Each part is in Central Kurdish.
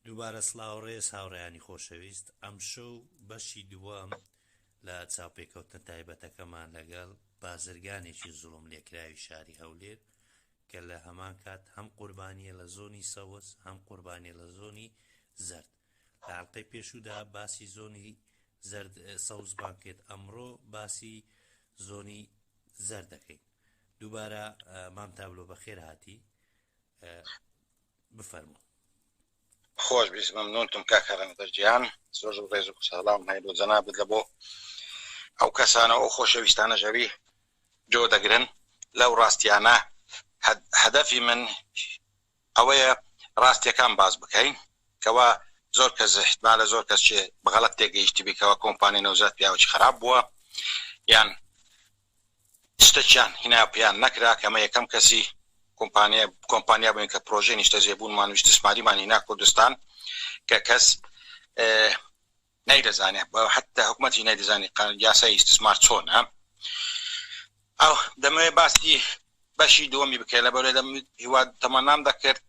دووبارە سڵاوڕێز هاوڕێیانی خۆشەویست، ئەم شەو بەشی دووەم لە چاوپێکەوتنە تایبەتەکەمان لەگەڵ بازرگانێکی زوڵم لێکراوی شاری هەولێر کە لە هەمان کات هەم قوربانیە لە زۆنی سەوز هەم قوربانیە لە زۆنی زەرد. لە حەڵقەی پێشوودا باسی زۆنی زەرد سەوزمان کرد، ئەمڕۆ باسی زۆنی زەرد دەکەین. دووبارە مام تابلۆ بەخێر هاتی، بفەرموو. خۆش بیست، مەمنونتم کاکەڕەنە دەرجیان، زۆر ڕێز و ساڵام هەیە جەنابەت لە بۆ ئەو کەسانە ئەو خۆشەویستانە ژەوی جۆ دەگرن لەو ڕاستیانە. هەدەفی من ئەوەیە ڕاستیەکان باز بکەین کەوا زۆر کەس احتمالە زۆر کەس بەغەڵەت تێگەیشتی بیکەوە کۆمپانیای نەوزەرد پیاوەکی خراپ بووە یان شتێکیان هینا پێیان نەکرا کەمە یەکەم کەسی کۆمپانیا بووین کە پرۆژەی نیشتە جێبوونمان و استثماریمان هینا کوردستان کە کەس نەیدەزانێت، حتا حکوومەتی نەیدەزانی یاسای استثمار چۆنە. ئەو دەمەوێت باسی بەشی دووەمی بکەین لەبەرەوەی هیواد تەمەنام دەکرد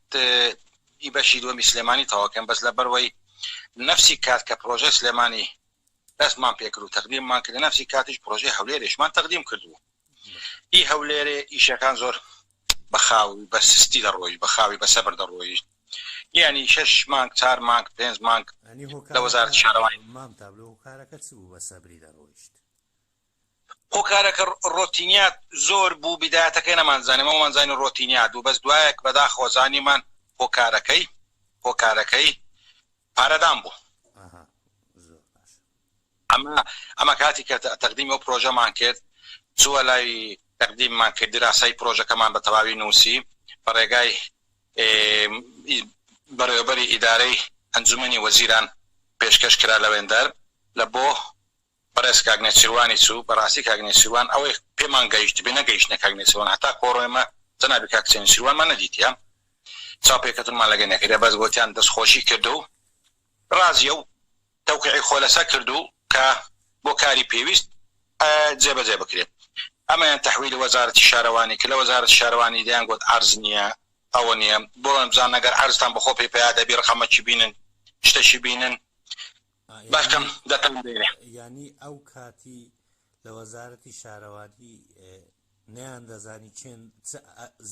بەشی دووەمی سلێمانی تەواوکەم، بەس لەبەرەوەی نفسی کات کە پرۆژەی سلێمانی دەستمان پێکرد و تەقدیممان کرد، نفسی کاتیش پرۆژەی هەولێرێشمان تەقدیم کردووە. هەولێرێ ئیشەکان زۆر بەخاوی بە سستی دەڕۆیشت، بەخاوی بە سەبر دەڕۆیشت، یعنی 6 مانگ 4 مانگ 5 مانگ لە وەزارەتی شارەوانی. مام تابلۆ هۆکارەکە چ بوو بە سەبری دەڕۆیشت؟ هۆکارەکە ڕۆتینیات زۆر بوو، بیدایەتەکەی نەمانزانێ، مەمانزانی ڕۆتینیات و بەس دوایەک بەداخۆزانیمان هۆکارەکەی پارەدان بوو. ئەمە کاتی کە تەقدیمی ئەو پرۆژەمان کرد چووە لای تەقدیممان کرد، دراسەی پرۆژەکەمان بە تەواوی نووسی بە ڕێگای بەڕێوەبەری ئیدارەی ئەنجومەنی وەزیران پێشکەش کرا لەوێندەر لە بۆ بەڕێز کاگنێ سیروانی چوو. بەڕاستی کاگنێ سیروان ئەوەی پێمان گەیشت بێ نەگەیشتنە کاگنێ سیروان، هەتا کۆڕۆیمە جەنابی کاکسێن سیروانمان نەدیتیان چاوپێکەوتنمان لەگەڵ نەکرێ، بەس گوتیان دەستخۆشی کردو و ڕازیە و تەوقیعی خۆ لەسەر کردو کە بۆ کاری پێویست جێبەجێ بکرێت. ئەمەیان تەحویلی وەزارەتی شارەوانی کە لە وەزارەتی شارەوانی دەیان گوت عەرز نییە، ئەوە نییە، بۆ ئەمزان نەگەر عەرزتان بەخۆ پێی پێیا دەبی ڕقەمەکی بینن شتێکی بینن باشکەم دەتەن دێنێ. یعنی ئەو کاتی لە وەزارەتی شارەوانی نەیان دەزانی چێن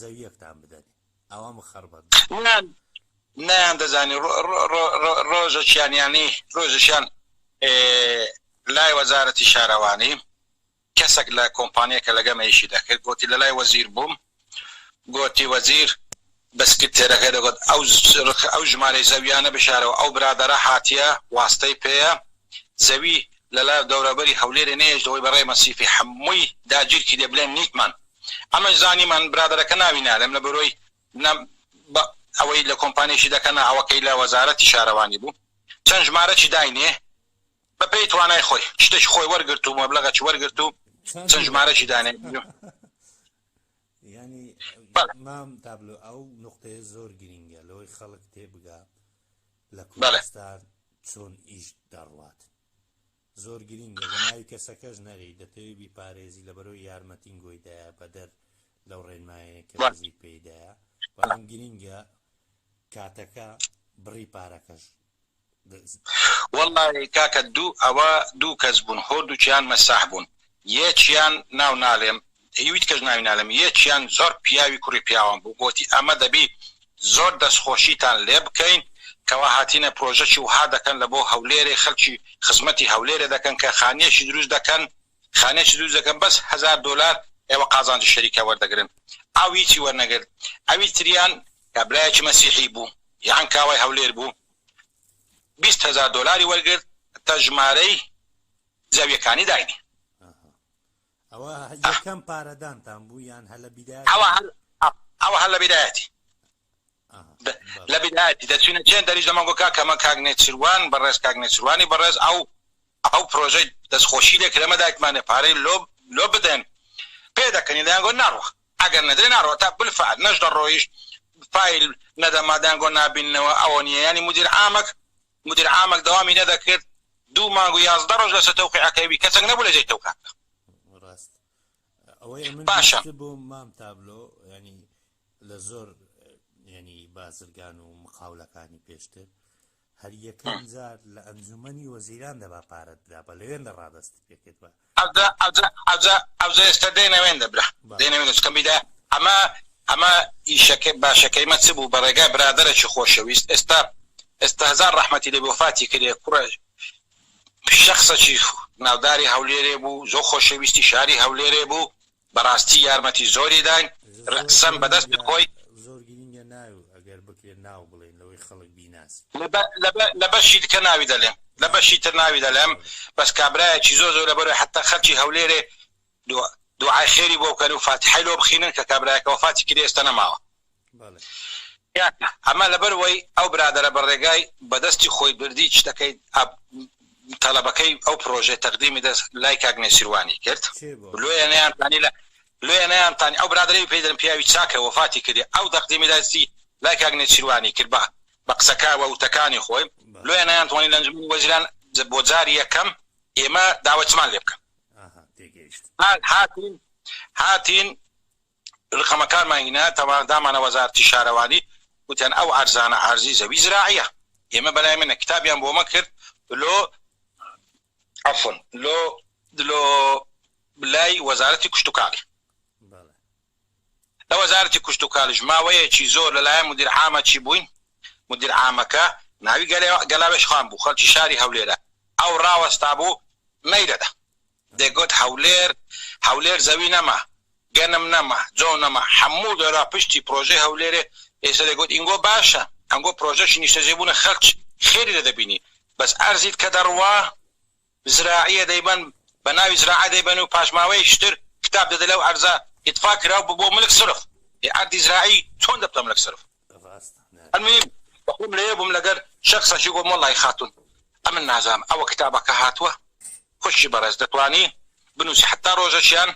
زەویەکتان بدەن، ئەوە مخەربەت نەیان دەزانی ڕۆژەکیان ینی ڕۆژەشیان لای وەزارەتی شارەوانی کەسێک لە کۆمپانیەکە لەگەمەیشی دەکرد، گوتی لە لای وەزیر بووم، گوتی وەزیر بەسکرتێرەکە دەگوت ئەو ژمارەی زەویانە بشارەوە، ئەو برادەرە هاتیە واستەی پێیە زەوی لەلای دەوروبەری هەولێرێ نێژەوەی بەڕێ مەسیفی هەمووی داگیرکی دەبلێن نیتمان. ئەمە زانیمان برادەرەکە ناوی نالێم لە بەرۆی ئەوەی لە کۆمپانیشی دەکەن ئەوەکەی لە وەزارەتی شارەوانی بوو چەند ژمارەی داینێ بە پێی توانای خۆی شتێکی خۆی وەرگرت و مەبلەغێکی وەرگرت و چەند ژمارەی دانێ. ینی مام تابلۆ ئەو نقطەیە زۆر گرینگە لەوەی خەڵک تێبگا لە کوردستان چۆن ئیش دەڕوات، زۆر گرینگە لەناوی کەسەکەش نەری دەتەوێت بیپارێزی لە بەرەوەی یارمەتینگۆیدایە بەدەر لەو ڕێنمایە کە دەزی پێیدایە، بەڵام گرینگە کاتەکە بڕی پارەکەش. وەڵڵی کاکە ئەوە دوو کەس بوون، هۆردووچیان مەساح بوون، یەکیان ناو نالێم هیچ کەس ناوی نالێم، یەکیان زۆر پیاوی کوڕی پیاوان بوو، گوتی ئەمە دەبی زۆر دەستخۆشیتان لێ بکەین کەوا هاتینە پرۆژەکی وها دەکەن لە بۆ هەولێرێ خەڵکی خزمەتی هەولێرە دەکەن کە خانێکی دروست دەکەن بەس $1000 ئێوە قازانجی شەریکە وەردەگرن. ئەو هیچی وەرنەگرت. ئەوی تریان کە برایەکی مەسیحی بوو یان کاوای هەولێر بوو $20,000 وەرگرت تا ژمارەی زەویەکانی داینی. ئەوە یەکەم پارەدانتان بوو یان هەر لە بیدایەتی؟ ئەوە هەر لە بیدایەتی لە بیدایەتی دەچینە چێن دەریش دەمەگۆکا کەمە کاگنێت سیروان بەڕێز کاگنێت سیروانی بەڕێز ئەو پرۆژەی دەستخۆشی لێ کرەمە دایکمانێ پارەی لۆ بدەن پێ دەکەنی دەیانگۆ ناڕوە، ئەگەر نەدرێ ناڕوە تا بالفعل نەش دەڕۆیشت فایل نەدەمادانگۆ نابینەوە. ئەوە نییە، ینی مدیر عامەک دەوامی نەدەکرد 2 مانگ و 11 ڕۆژ لەسەر تەوقیعەکەی کەسێک نەبوو لە جێی تەوقیع. ئەوەی من بۆ مام تابلۆ ینی لە زۆر ینی بازرگان و مقاولەکانی پێشتر هەر یەکەم جار لە ئەنجومەنی وەزیران دەبا پارەتدا بە لەوێندا ڕادەست پێکێت بە ئەوزە ئێستا دێنەوێن دەبرا دێنەوێن دەچکەم بیدا ئەمە ئیشەکە باشەکەی مە چ بوو بە ڕێگای برادەرێکی خۆشەویست ئێستا هەزار ڕەحمەتی لێ وفاتی کردێ کوڕە شخصێکی ناوداری هەولێرێ بوو زۆر خۆشەویستی شاری هەولێرێ بوو بەڕاستی یارمەتی زۆری داین ڕقسەم بەدەست بخۆی زۆر گرینگە ناو ئەگەر بکرێ ناو بڵێن لەوەی خەڵک بیناسی لە بەشی دیکە ناوی دەڵێم لە بەشی تر ناوی دەڵێم بەس کابرایەکی زۆر لەبەرەوەی حتا خەڵکی هەولێرێ دوعای خێری بۆ بکەن و فاتحەی لۆ بخینن کە کابرایەکە وفاتی کردێ ئێستا نەماوە ئەمە لەبەرەوەی ئەو برادەرە بە ڕێگای بەدەستی خۆی بردی شتەکەی تەلەبەکەی ئەو پرۆژێ تەقدیمی دەست لای کاک سیروانی کرد لێ نەیانتانی ئەو برادەی پێی دەرم پیاوی چاکە وفاتی کردی ئەو تەقدیمی دەستی لای کاک سیروانی کرد بە قسەکە وتەکانی خۆی لێ نەیانتوانی لە ئەنجومەنی وەزیران بۆ جاری یەکەم ئێمە داوەتمان لێ بکەن هاتین ڕقەمەکانمان هێنا تەواو دامانە وەزارەتی شارەوانی وتیان ئەو ئەرزانە ئارزی زەوی زراعیە ئێمە بەلای منە کتابیان بۆمە کرد لۆ لای وەزارەتی کشتوکاڵی لە وەزارەتی کشتوکاڵیش ماوەیەکی زۆر لەلایەن مدیر عامە چی بووین مدیر عامەکە ناوی گەلاوێش خان بوو خەڵکی شاری هەولێرە ئەو ڕاوەستا بوو مەیرەدا دەیگوت هەولێر زەوی نەما گەنم نەما جۆ نەما هەموو دەرا پشتی پرۆژەی هەولێرێ ئێستا دەیگوت ئینگۆ باشە ئەنگۆ پرۆژەشی نیشتەجێبوونە خەڵک خێری لە دەبینی بەس ئەرزیت کە دەڕوا زراعیە دەیبەن بە ناوی زراعە دەیبەن و پاشماوەی شتر کتاب دەدە لەو ئەرزە ئیتفاق کراو بۆ ملک صرف ئەردی زراعی چۆن دەبتە ملک صرف المهم بەخۆم لێ بووم لەگەر شخصەشی گۆم وەڵڵی خاتون ئەمن نازام ئەوە کتابەکە هاتووە خوشی بەڕێز دەتوانی بنووسی حتا ڕۆژەشیان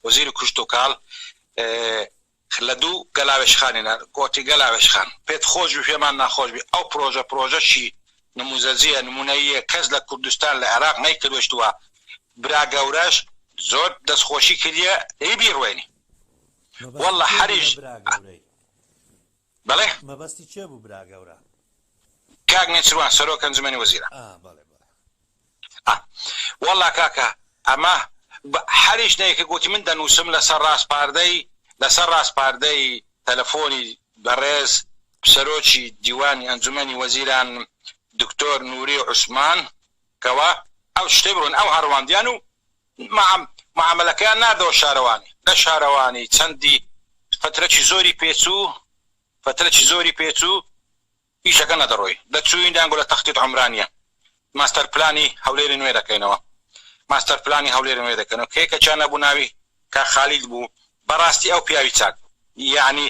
وەزیری کوشتوکاڵ لە دوو گەلاوێشخانێنە گۆتی گەلاوێشخان پێت خۆش بی پێمان ناخۆش بی ئەو پرۆژەشی نموزەجیە نمونەیە کەس لە کوردستان لە عێراق نەیکردوێشتووە برا گەورەش زۆر دەستخۆشی کردیە دەی بیڕوێنی والله حریش بەڵێ مەبەستی چێ بوو برا گەورە کاک نێچروان سەرۆک ئەنجومەنی وەزیرە والله کاکە ئەمە حریش نەیەکە گوتی من دەنووسم لەسەر ڕاستپاردەی تەلەفۆنی بەڕێز سەرۆکی دیوانی ئەنجومەنی وەزیران دکتۆر نووری عوسمان کەوا ئەو شتێ بڕۆن ئەو هەڕواندیان و معاملەکەیان ناردەوە لە شارەوانی چەندی فترەی زۆری پێچوو ئیشەکە نەدەڕۆی دەچووین دانگۆ لە تەختیت عمرانیە ماستەر پلانی هەولێری نوێ دەکەینەوە کێکە چیان نەبوو ناوی کا خالید بوو بەڕاستی ئەو پیاوی چاک یعنی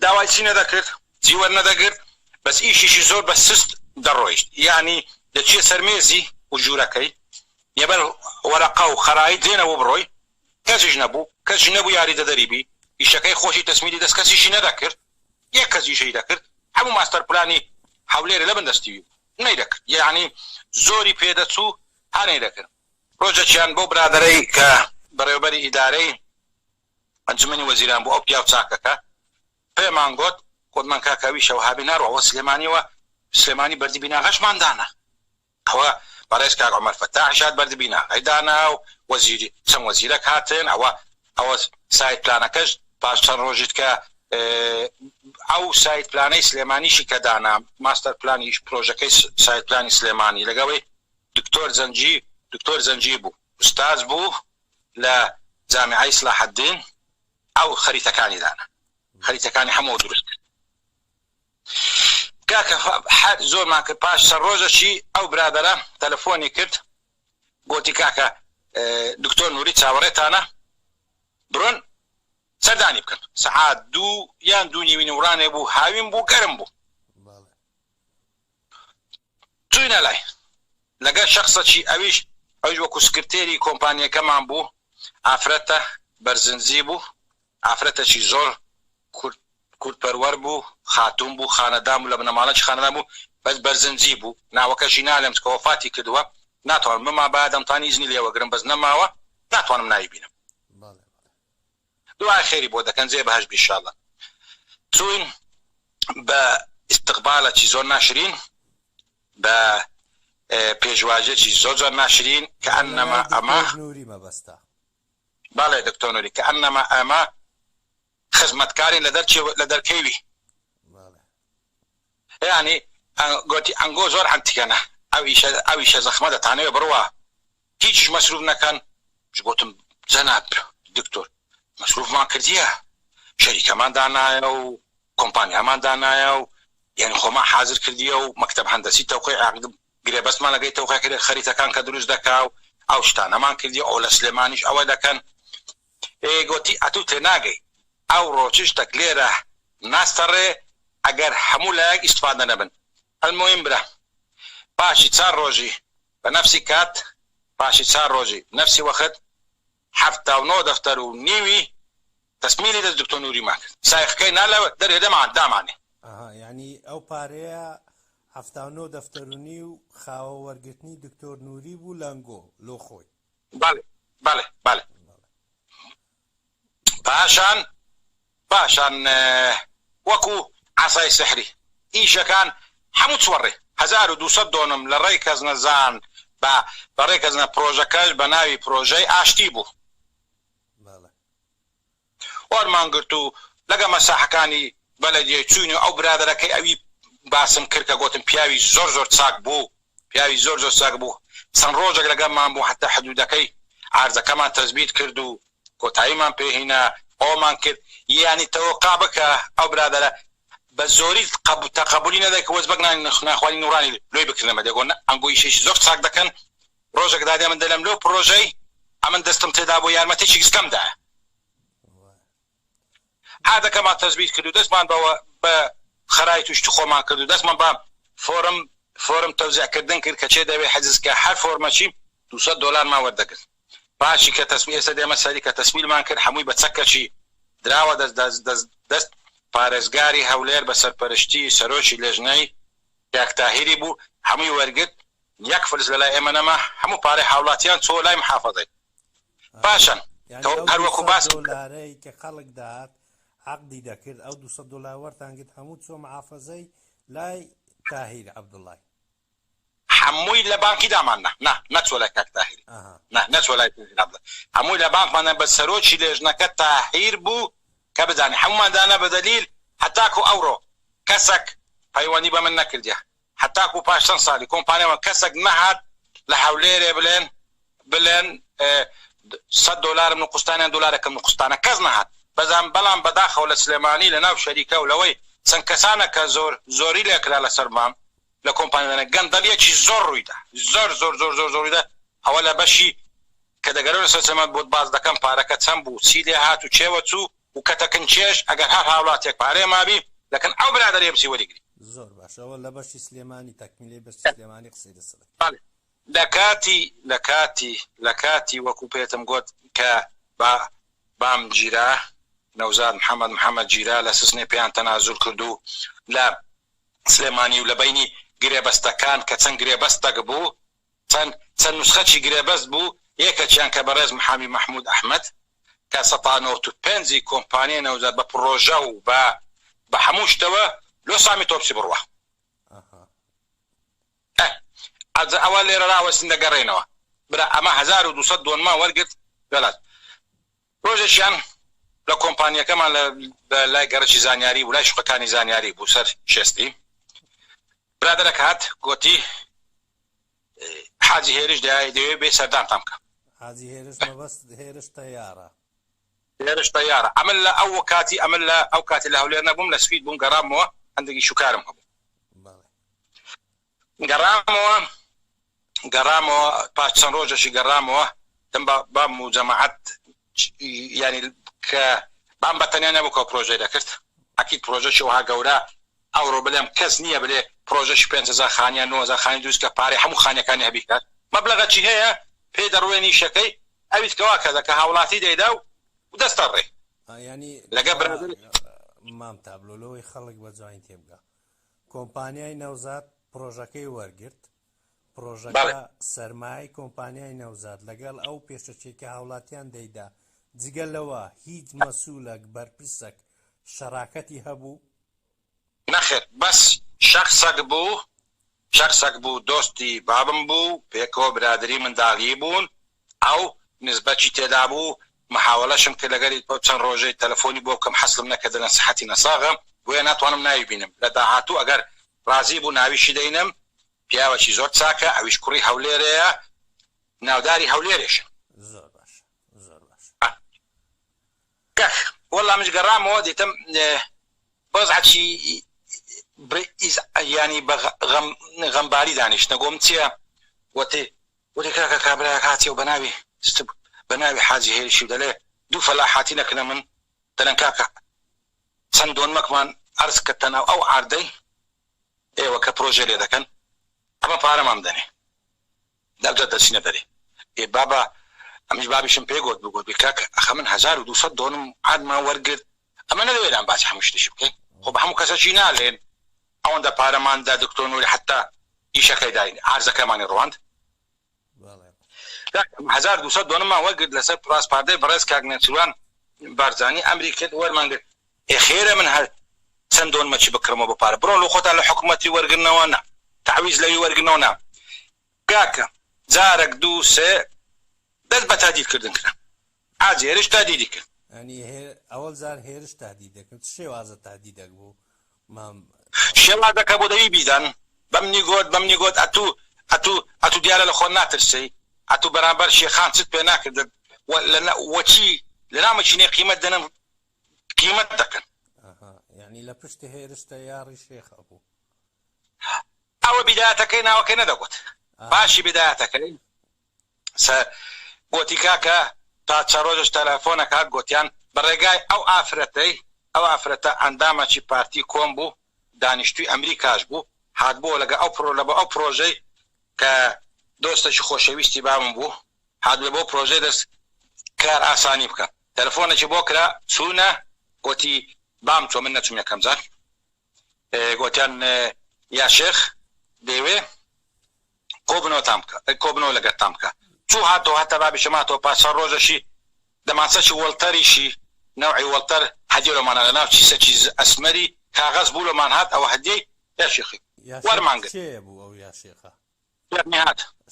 داوای چی نەدەکرد جیوەر نەدەگرت بەس ئیشیشی زۆر بە سست دەڕۆیشت یعنی دەچێت سەرمێزی و ژوورەکەی یەبەر وەرەقە و خەرایی دێنەوە بڕۆی کەسیش نەبوو یاری دەدەریبی ئیشەکەی خۆشی تەسمیدی دەست کەسیشی نەدەکرد یەک کەس ئیشەی دەکرد هەموو ماستەر پلانی هەولێرە لە بەندەستی نەیدەکرد یعنی زۆری پێدەچوو هەنەی دەکرد ڕۆژەکیان بۆ برادەرەی کە بەڕێوەبەری ئیدارەی ئەنجومەنی وەزیران بۆ ئەو پیاو چاکەکە پێمان گوتمان کاکاوی شەوهابی ناڕەوە سلێمانی بەردی بیناغەشمان دانا ئەوە بەڕێز کاک عومەر فەتاح شاد بەردی بیناغەی دانا و وەزیری چەند وەزیرەک هاتن ئەوە سایت پلانەکەش پاش چەند ڕۆژیت کە ئەو سایت پلانەی سلێمانیشی کە دانا ماستەر پلانی پرۆژەکەی سایت پلانی سلێمانی لەگەڵی دکتۆر زەنجی بوو ئوستاز بوو لە جامعەی سلاح الدین ئەو خەریتەکانی دانا خەریتەکانی هەموو دروست کاکە زۆرمان کرد پاش سەر ڕۆژەشی ئەو برادەرە تەلەفۆنی کرد گوتی کاکە دکتۆر نووری چاوەڕێتانە بڕۆن سەردانی بکەن سەعات 2 یان 2:30 وڕانێ بوو هاوین بوو گەرم بوو چووینە لای لەگەر شخصەکی ئەویش وەکو سکرتێری کۆمپانیەکەمان بوو ئافرەتە بەرزنجی بوو ئافرەتەکی زۆر کورتپەروەر بوو خاتون بوو خانەدان بوو لە بنەماڵەکی خانەدان بوو بەس بەرزنجی بوو ناوەکەشی نالێم کە وەفاتی کردووە ناتوانم مما با دەمتانی ئیزنی لێوەگرم بەس نەماوە ناتوانم ناوی بینم دوای خێری بۆ دەکەن جێ بەهەش بیشاڵە چوین باستقبالێکی زۆر ناشرین بە پێشواژێکی زۆر ناشرین کە ئەنەما ئەمە نووری مەبەستە باڵێ دکتۆر نووری کە ئەنەما ئەمە خزمەتکارین لە دەرکەوی یعنی گوتی ئەنگۆ زۆر هەنتیکەنە ئەویشە زەخمە دەتانەوێ بڕوە هیچیش مەسروف نەکەن گوتم جەناب دکتۆر مەسروفمان کردیە شەریکەمان دانایە و کۆمپانیامان دانایە و یعنی خۆمان حاضر کردیە و مەکتەب هەندەسی تەوقیع عقد گرێبەستمان لەگەی تەوقیع خەریتەکان کە دروست دەکا و ئەو شتانەمان کردی ئەو لە سلێمانیش ئەوە دەکەن گوتی ئەتوو تێناگەی ئەو ڕۆچشتێک لێرە ناستەڕێ ئەگەر هەموو لایەک ئیسفادە نەبن المهم برا پاشی 4 ڕۆژی بە نەفسی کات پاشی 4 ڕۆژی نەفسی وەخت 79 دەفتەر و نیوی تەسمیلی دەست دکتۆر نووری ما کرد سایقەکەی نالەوە دەرێ دامانێ یعنی ئەو پارەیە 79 دەفتەرونی و خاوە وەرگرتنی دکتۆر نووری بوو لەنگۆ لۆ خۆی بەڵێ پاشان وەکو عسای سحری ئیشەکان هەموو چوەڕێ 1200 دۆنم لە ڕێی کەس نەزان بە ڕێ کەس نە پرۆژەکەش بە ناوی پرۆژەی ئاشتی بوو وەرمان گرت و لەگە مەساحەکانی بەلەدیە چوین و ئەو برادەرەکەی ئەوی باسم کرد کە گوتم پیاوی زۆر چاک بوو چەند ڕۆژێک لەگەڵمان بوو حتا حدودەکەی عارزەکەمان تەزبیت کرد و کۆتاییمان پێهێنا ئەومان کرد یعنی تەوەقع بکە ئەو برادەرە بە زۆری تەقبولی نەدای کە وەزبەک ناخوانی نوڕانی لۆی بکردنەمە دەگۆن ئەنگۆی شێشی زۆر چاک دەکەن ڕۆژێک دادێ من دەلم لەو پرۆژەی ئەمن دەستم تێدا بۆ یارمەتێکی گسکەمدایە عادەکەمان تەزبیت کرد و دەستمان بە خەرای توشتی خۆمان کرد و دەستمان بە فۆرم تەوزیعکردن کرد کە چێ دەوێ حەجزکە هەر فۆرمەچی 200 دۆلارمان وەردەگرت باشی کە تەسمیل ئێستا دێمە سەری کە تەسمیلمان کرد هەمووی بە چەکەچی دراوە دەست پارێزگاری هەولێر بە سەرپەرشتی سەرۆکی لێژنەی یاکتاهیری بوو هەمووی وەرگرت یەک فلس لەلای ئێمە نەما هەموو پارەی هاوڵاتیان چۆ لای محافەزەی پاشان هەروەکو باس دۆلارەی کە خەڵک داهات عقدی دەکرد ئەو 200 دۆلار وەرتانگرت هەموو چۆ محافەزەی لای تاهیر عەبدوڵڵای هەمووی لە بانکی داماننا نەچۆ لای کاک تاهیری نەچۆ لای هەمووی لە بانکمانە بە سەرۆکی لێژنەکە تاهیر بوو کە بدانێ هەمومان دانا بە دەلیل هەتاکو ئەوڕۆ کەسێک پەیوەندی بە من نەکردیە هەتاکو پاش چەند ساڵی کۆمپانیەوە کەسێک نەهات لە هەولێرێ بڵێن 100 دۆلارم نقوستانیان دۆلارێکم نقوستانە کەس نەهات بەڵام بەداخەوە لە سلێمانی لە ناو شەریکە و لەوەی چەند کەسانە کە زۆری لێکرا لەسەر مام لە کۆمپانیانە گەندەڵیەکی زۆر ڕوویدا زۆر ڕوویدا ئەوە لە بەشی کە دەگەرەوە لە سەرچەمەت بۆت باز دەکەم پارەکە چەند بوو چی لێ هات و چێوە چوو و کەتەکن چێش ئەگەر هەر هاوڵاتێک پارەیە مابی لەکەن ئەو برادەرێ بچی وەریگری زۆر باشەوە لە بەشی سلێمانی تەکمیلەی بەشی سلێمانی قسەی دەسەڵ لە کاتی وەکو پێتم گوت کە بام گیرا نەوزاد محەممەد گیرا لە سزنێ پێیان تەنازول کردو لە سلێمانی و لە بینی گرێبەستەکان کە چەند گرێبەستەک بوو چەند نوسخەی گرێبەست بوو یەکەچیان کە بەڕێز محامی محمود ئەحمەد کە 195 کۆمپانیای نەوزاد بە پرۆژە و بە هەموو شتەوە لۆ سامی تۆپسی بڕوە ئەوە لێرە ڕاوەستین دەگەڕێنەوە برا ئەمە 1200 دۆنمان وەرگرت بەلات ڕۆژێکیان لە کۆمپانیەکەمان لە لای گەڕەکی زانیاری و لای شوقەکانی زانیاری بوو سەر شێستی برادەرەک هات گوتی حاجی هێرش دەوێ بێ سەردانتان بکە حاجی هێرش مەبەست هێرش تەیارە ئەمن لە ئەو کاتی ئەمن لە ئەو کاتی لە هەولێر نەبووم لە سپید بووم گەڕامەوە هەندێکی شوکارم هەبوو گەڕامەوە پاش چەند ڕۆژێکی گەڕامەوە دەم بام و جەماعەت ینی کە بام بەتەنیا نەبوو کە پرۆژەی دەکرد ئەکید پرۆژەی وها گەورە ئەوڕۆ بڵێم کەس نییە بلێ پرۆژەش 5,000 خانیان 9,000 خانی دروست کە پارەی هەموو خانەکانی هەبیکات مەبلەغەکی هەیە پێ دەڕوێنی شەکەی ئەویت کەوا کەدەکە هاوڵاتی دەیدا و دەستە ڕێ ینی لەگە برادر مام تابلۆلەوەی خەڵک بە جوین تێبگا کۆمپانیای نەوزاد پرۆژەکەی وەرگرت پرۆژەکە سەرمای کۆمپانیای نەوزاد لەگەڵ ئەو پێشەچێکە هاوڵاتیان دەیدا جگەل لەوە هیچ مەسوولەک بەرپرسێک شەراکەتی هەبوو نەخێر بەس شخصك بوو دۆستی بابم بوو پێکەوە برادری منداڵی بوون ئەو نسبەتی تێدا بوو محاولەشم کرد لەگەری چەند ڕۆژەی تەلەفۆنی بۆ بکەم حەسلم نەکردە نەسیحەتی نەساغم بۆیە ناتوانم ناوی بینم لە داهاتوو ئەگەر ڕازی بوو ناویشی دەینم پیاوەکی زۆر چاکە ئەویش کوڕی هەولێرەیە ناوداری هەولێرێشن زۆر باش وەڵام مش گەڕامەوە دیتم بەزعەتی ینی غەمباری دانیشتە گۆم چییە وەتی کاکە کابرا هاتی و بەناوی حاجی هێرشی و دەڵێ دوو فەلاحاتی نەکەنە من دەڵێن کاکە چەند دۆنمەکمان عەرز کە تەناو ئەو عاردەی ئێوە کە پرۆژە لێ دەکەن ئەمە پارەمام دەنێ دەبدە دەچینە دەرێ بابا ئەمیش بابیشم پێ گوت بگوت کاکە ئەخە من 1200 دۆنم عادمان وەرگرت ئەمە نەدەوێران باسی هەموو شتێکی بکەین خۆ بە هەموو کەسەکی نالێن ئەوەندە پارەماندا دکتۆر نووری حتا ئیشەکەی داین عارزەکەمانی ڕواند 1200 دۆنممان وەرگرت لەسەر پراسپاردەی بەڕێز کاک نێچوان بارزانی ئەمری کرد وەرمان گرت خێرە من هەر چەند دۆنمەچی بکڕمەوە بە پارە بڕۆن لە خۆتان لە حکوومەتی وەرگرنەوە نا تعویز لەوی وەرگرنەوە نا کاکە جارێک دوو سێ دەست بە تادیدکردن کرا ئاجی هێرش تادیدی کرد ئەوەل جار هێرش تادید دەکرد شێوازە تادیدەک بوو شێوازەکە بۆ دەوی بیدان بەمنی گوت ئەتوو دیارە لە خۆ ناترسی ئەتوو بەرامبەر شێخان چت پێ ناکرد وەچی لە نامەچینێ قیمەت دەنم قیمەت دەکەن ینی لە پشتی هێرشتە یاڕی شێخە بوو ئەوە بیدایەتەکەی ناوەکەی نەدەگوت باشی بیدایەتەکەی گوتی کاکە تا چە ڕۆژش تەلەفۆنە کات گوتیان بەڕێگای ئەو ئافرەتە ئەندامەکی پارتی کۆم بوو دانیشتوی ئەمریکاش بوو هات بۆ لەگە ئەو پرۆژەی کە دۆستێکی خۆشەویستی بامم بوو هات لە بۆ پرۆژەی دەست کار ئاسانی بکە تەلەفۆنێکی بۆ کرا چوونە گوتی بام چۆ من نەچوم یەکەم جار گوتیان یا شێخ دەیوێ کۆبنەوە تام بکە کۆبنەوە لەگەر تام بکە چوو هاتەوە هەتا بابیشە ماتەوە پاسە ڕۆژەشی دەمانچەکی وەڵتەریشی نەوعی وەڵتەر هەدیێرەمانە لە ناو چیسەکی ئەسمەری کاغەز بوو لەمان هات ئەوە هەدیەی یا شێخی وەرمانگرت کێ بوو ئەو یا شێخە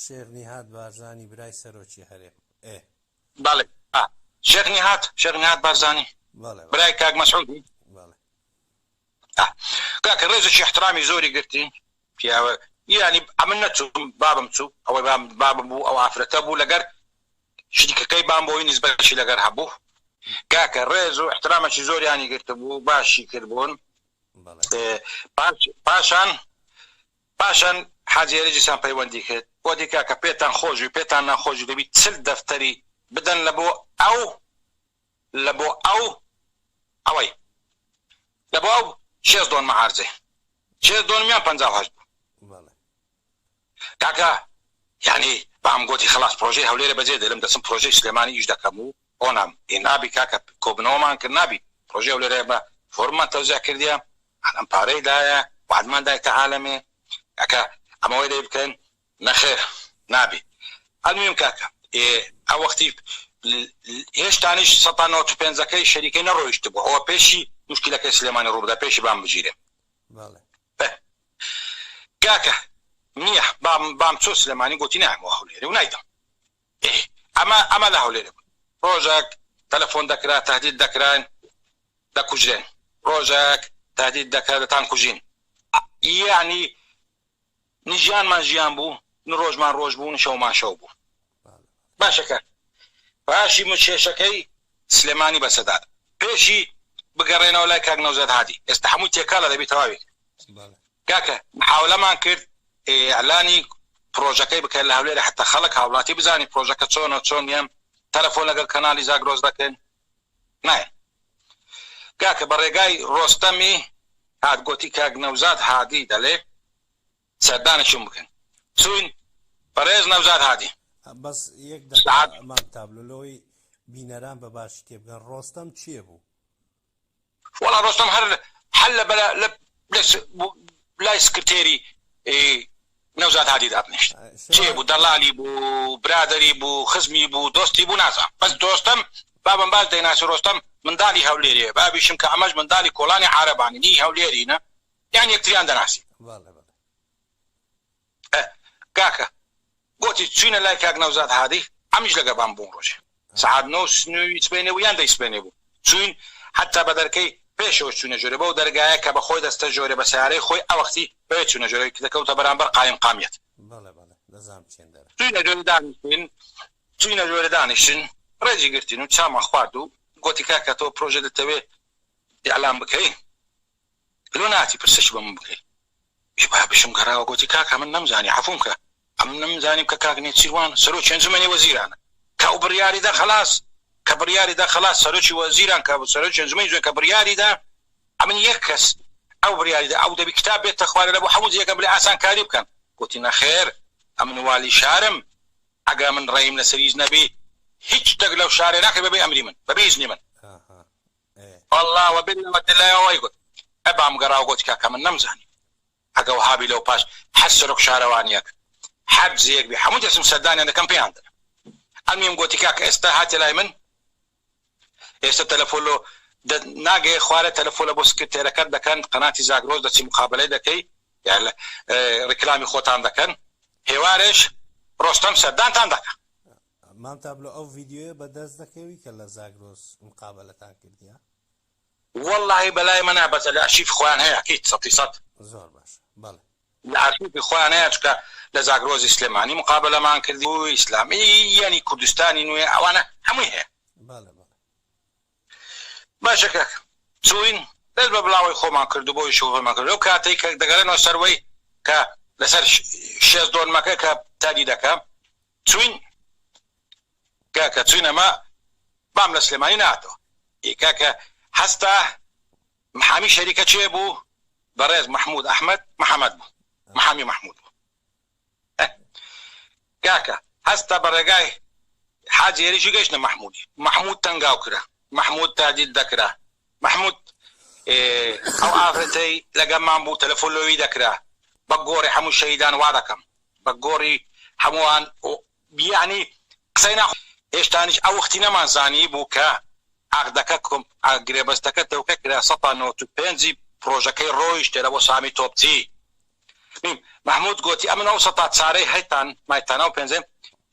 شێخ نیهات بارزانی برای سەرۆکی هەرێم بەڵێ شێخ نیهات بارزانی برای کاک مەسعودی کاکە ڕێزێکی احترامی زۆری گرتین پیاوە ینی ئەمن نەچوم بابم چوو ئەوەی بابم بوو ئەو ئافرەتە بوو لەگەر شریکەکەی بام بۆی نسبەتشی لەگەر هەبوو کاکە ڕێز و احترامێکی زۆریانی گرتە بوو باشی کردبوون پاشان حاجی هێرشیسان پەیوەندی کرد بۆتی کاکە پێتان خۆشوی پێتان ناخۆشی دەبی چل دەفتەری بدەن لە بۆ ئەو 6 دۆن مەعارزێ 6 دۆنمیان 58 بوو کاکە یعنی بام گوتی خلاص پرۆژەی هەولێرە بەجێ دەرم دەچم پرۆژەی سلێمانی ئیش دەکەم و ئۆنام نابی کاکە کۆبنەوەمان کرد نابی پرۆژەی هەولێرە بە فۆرممان تەوزیع کردیە ئەم پارەی دایە وعدمان دایکە عالەمێ کاکە ئەمەوەی دەی بکەن نەخێر نابی ئەلمیم کاکە ئەو وەختی هێشتانیش 195ەکەی شەریکەی نەڕۆیشت بوو ئەوە پێشی مشکلەکەی سلێمانی ڕووبدا پێشی بام بگیرێ کاکە نییە بام چۆ سلێمانی گوتی نایمەوە هەولێرە و نایدەم ئەمە لە هەولێرە بوو ڕۆژێک تەلەفۆن دەکرا تهدید دەکران دەکوژرێن ڕۆژێک تهدید دەکرا دەتان کوژین یعنی نژیانمان ژیان بوو ڕۆژمان ڕۆژ بوو شەومان شەو بوو باشەکە باشی مچێشەکەی سلێمانی بەسەداد پێشی بگەڕێنەوە لای کاک نەوزەد هادی ئێستا هەموو تێکا لە دەبی تەواوی کاکە محاولەمان کرد ئەعلانی پرۆژەکەی بکەن لە هەولێرە حتا خەڵک هاوڵاتی بزانی پرۆژەکە چۆنە چۆن یان تەلەفۆن لەگەڵ کەنالی زاگرۆز دەکەن نایە کاکە بەڕێگای ڕۆستەمی هات گوتی کاک نەوزاد هادی دەڵێ سەردانشم بکەن چوین بەڕێز نەوزاد هادی بەس یەک دەمان تابلۆلۆی بینەران بە باشی تێبگەن ڕۆستەم چییە بوو وەڵا ڕۆستەم هەر لە لای سکرتێری نەوزاد هادی دابنیشت چێ بوو دەڵالی بوو برادری بوو خزمی بوو دۆستی بوو نازام بەس دۆستم بابم باز دەیناسی ڕۆستەم منداڵی هەولێرێ بابیشم کە ئەمەش منداڵی کۆڵانی عارەبانی نی هەولێرینە یان یەکتریان دەناسی کاکە گوتی چوینە لای کاک نەوزاد هادی ئەمیش لەگەبان بوون ڕۆژێ سعات 9 سبێنێ و یان دەیسبێنێ بوو چوین حتا بە دەرکەی پێشەوە چوونە ژۆرە بەو دەرگایە کە بە خۆی دەستە ژۆرە بە سیارەی خۆی ئەوەختی بەوێ چوونە ژۆرەی کە دەکەوتە بەرامبەر قایم قامیەت چوینە ژۆرە دانیشتن ڕێجی گرتین و چامان خوارد و گوتی کاکە تۆ پرۆژە دەتەوێ ئیعلام بکەی لۆ ناتی پرسش بە من بکەی بشم گەڕاوە گوتی کاکە من نەمزانی عەفوم کە ئەم نەمزانیم کە کاک نێچیروان سەرۆکی ئەنجومەنی وەزیرانە کە ئەو بڕیاریدا خەلاص کە بڕیاریدا خەلاص سەرۆکی وەزیران کە سەرۆکی ئەنجومەنی جوێن کە بڕیاریدا ئەمن یەک کەس ئەو بڕیاریدا ئەو دەبی کتاب بێتە خوارە لە بۆ هەموو جێگەم بڵێ ئاسان کاری بکەن گوتی نەخێر ئەمن والی شارم ئەگە من ڕێیم لەسەریز نەبی هیچ شتێک لەو شارێ ناکرێ بەبێ ئەمری من بەبێ ئیزنی من والله وبالله گوت ئەبام گەڕاوە گوتی کاکە من نەمزانی ئەگە وهابی لەو پاش حەز سەرۆک شارەوانیەک حەبزێک بێ هەموو دەسم سەردانیان دەکەم پێیان دەرم ئەلمیم گوتی کاکە ئێستا هاتێ لای من ئێستا تەلەفۆنۆ ناگەی خوارە تەلەفۆنە بۆ سکرتێرەکەت دەکەن قەناتی زاگرۆز دەچی مقابلەی دەکەی یان ڕیکلامی خۆتان دەکەن هێوارش ڕۆستەم سەردانتان دەکە مام تابلۆ ئەو ڤیدیۆیە بەدەست دەکەوی کە لە زاگرۆز مقابلەتان کردیە والله بەلای منە بەتە لە ئەرشیف خۆیان هەیە ئەکید 100% زۆر باش بەڵێ لە ئەرشیفی خۆیان هەیە چکە لە زاگرۆزی سلێمانی مقابلەمان کردی و ئیسلامی یعنی کوردستانی نوێ ئەوانە هەمووی هەیە باشە کاکە چوین دەست بە بڵاوی خۆمان کرد و بۆی شوفەمان کرد و کاتێک کە دەگەڕێنەوە سەروەی کە لەسەر شێز دۆنمەکە کە تادی دەکەم چوین کاکە چوینەمە بام لە سلێمانی ناتەوە کاکە هەستا محامی شەریکە چێ بوو بەڕێز محمود ئەحمەد محەممەد بوو محامی محمود بوو کاکە هەستا بە ڕێگای حاجێریشی گەشتە محمود تەنگاو کرا محمود تادید دەکرا محمود ئەو ئافرەتەی لەگەڵمان بوو تەلەفۆنەوەی دەکرا بە گۆڕی هەموو شەهیدان وا دەکەم بە گۆڕی هەمووان بیانی قسەی ناخ هێشتانیش ئەو وەختی نەمانزانی بوو کە عقدەکە گرێبەستەکە تەوکە کرا 195 پرۆژەکەی ڕۆیشتێ لە بۆ سامی تۆپچی محمود گوتی ئەمن ئەو سەتا چارەی هەیتان مایتانە و پێنجەم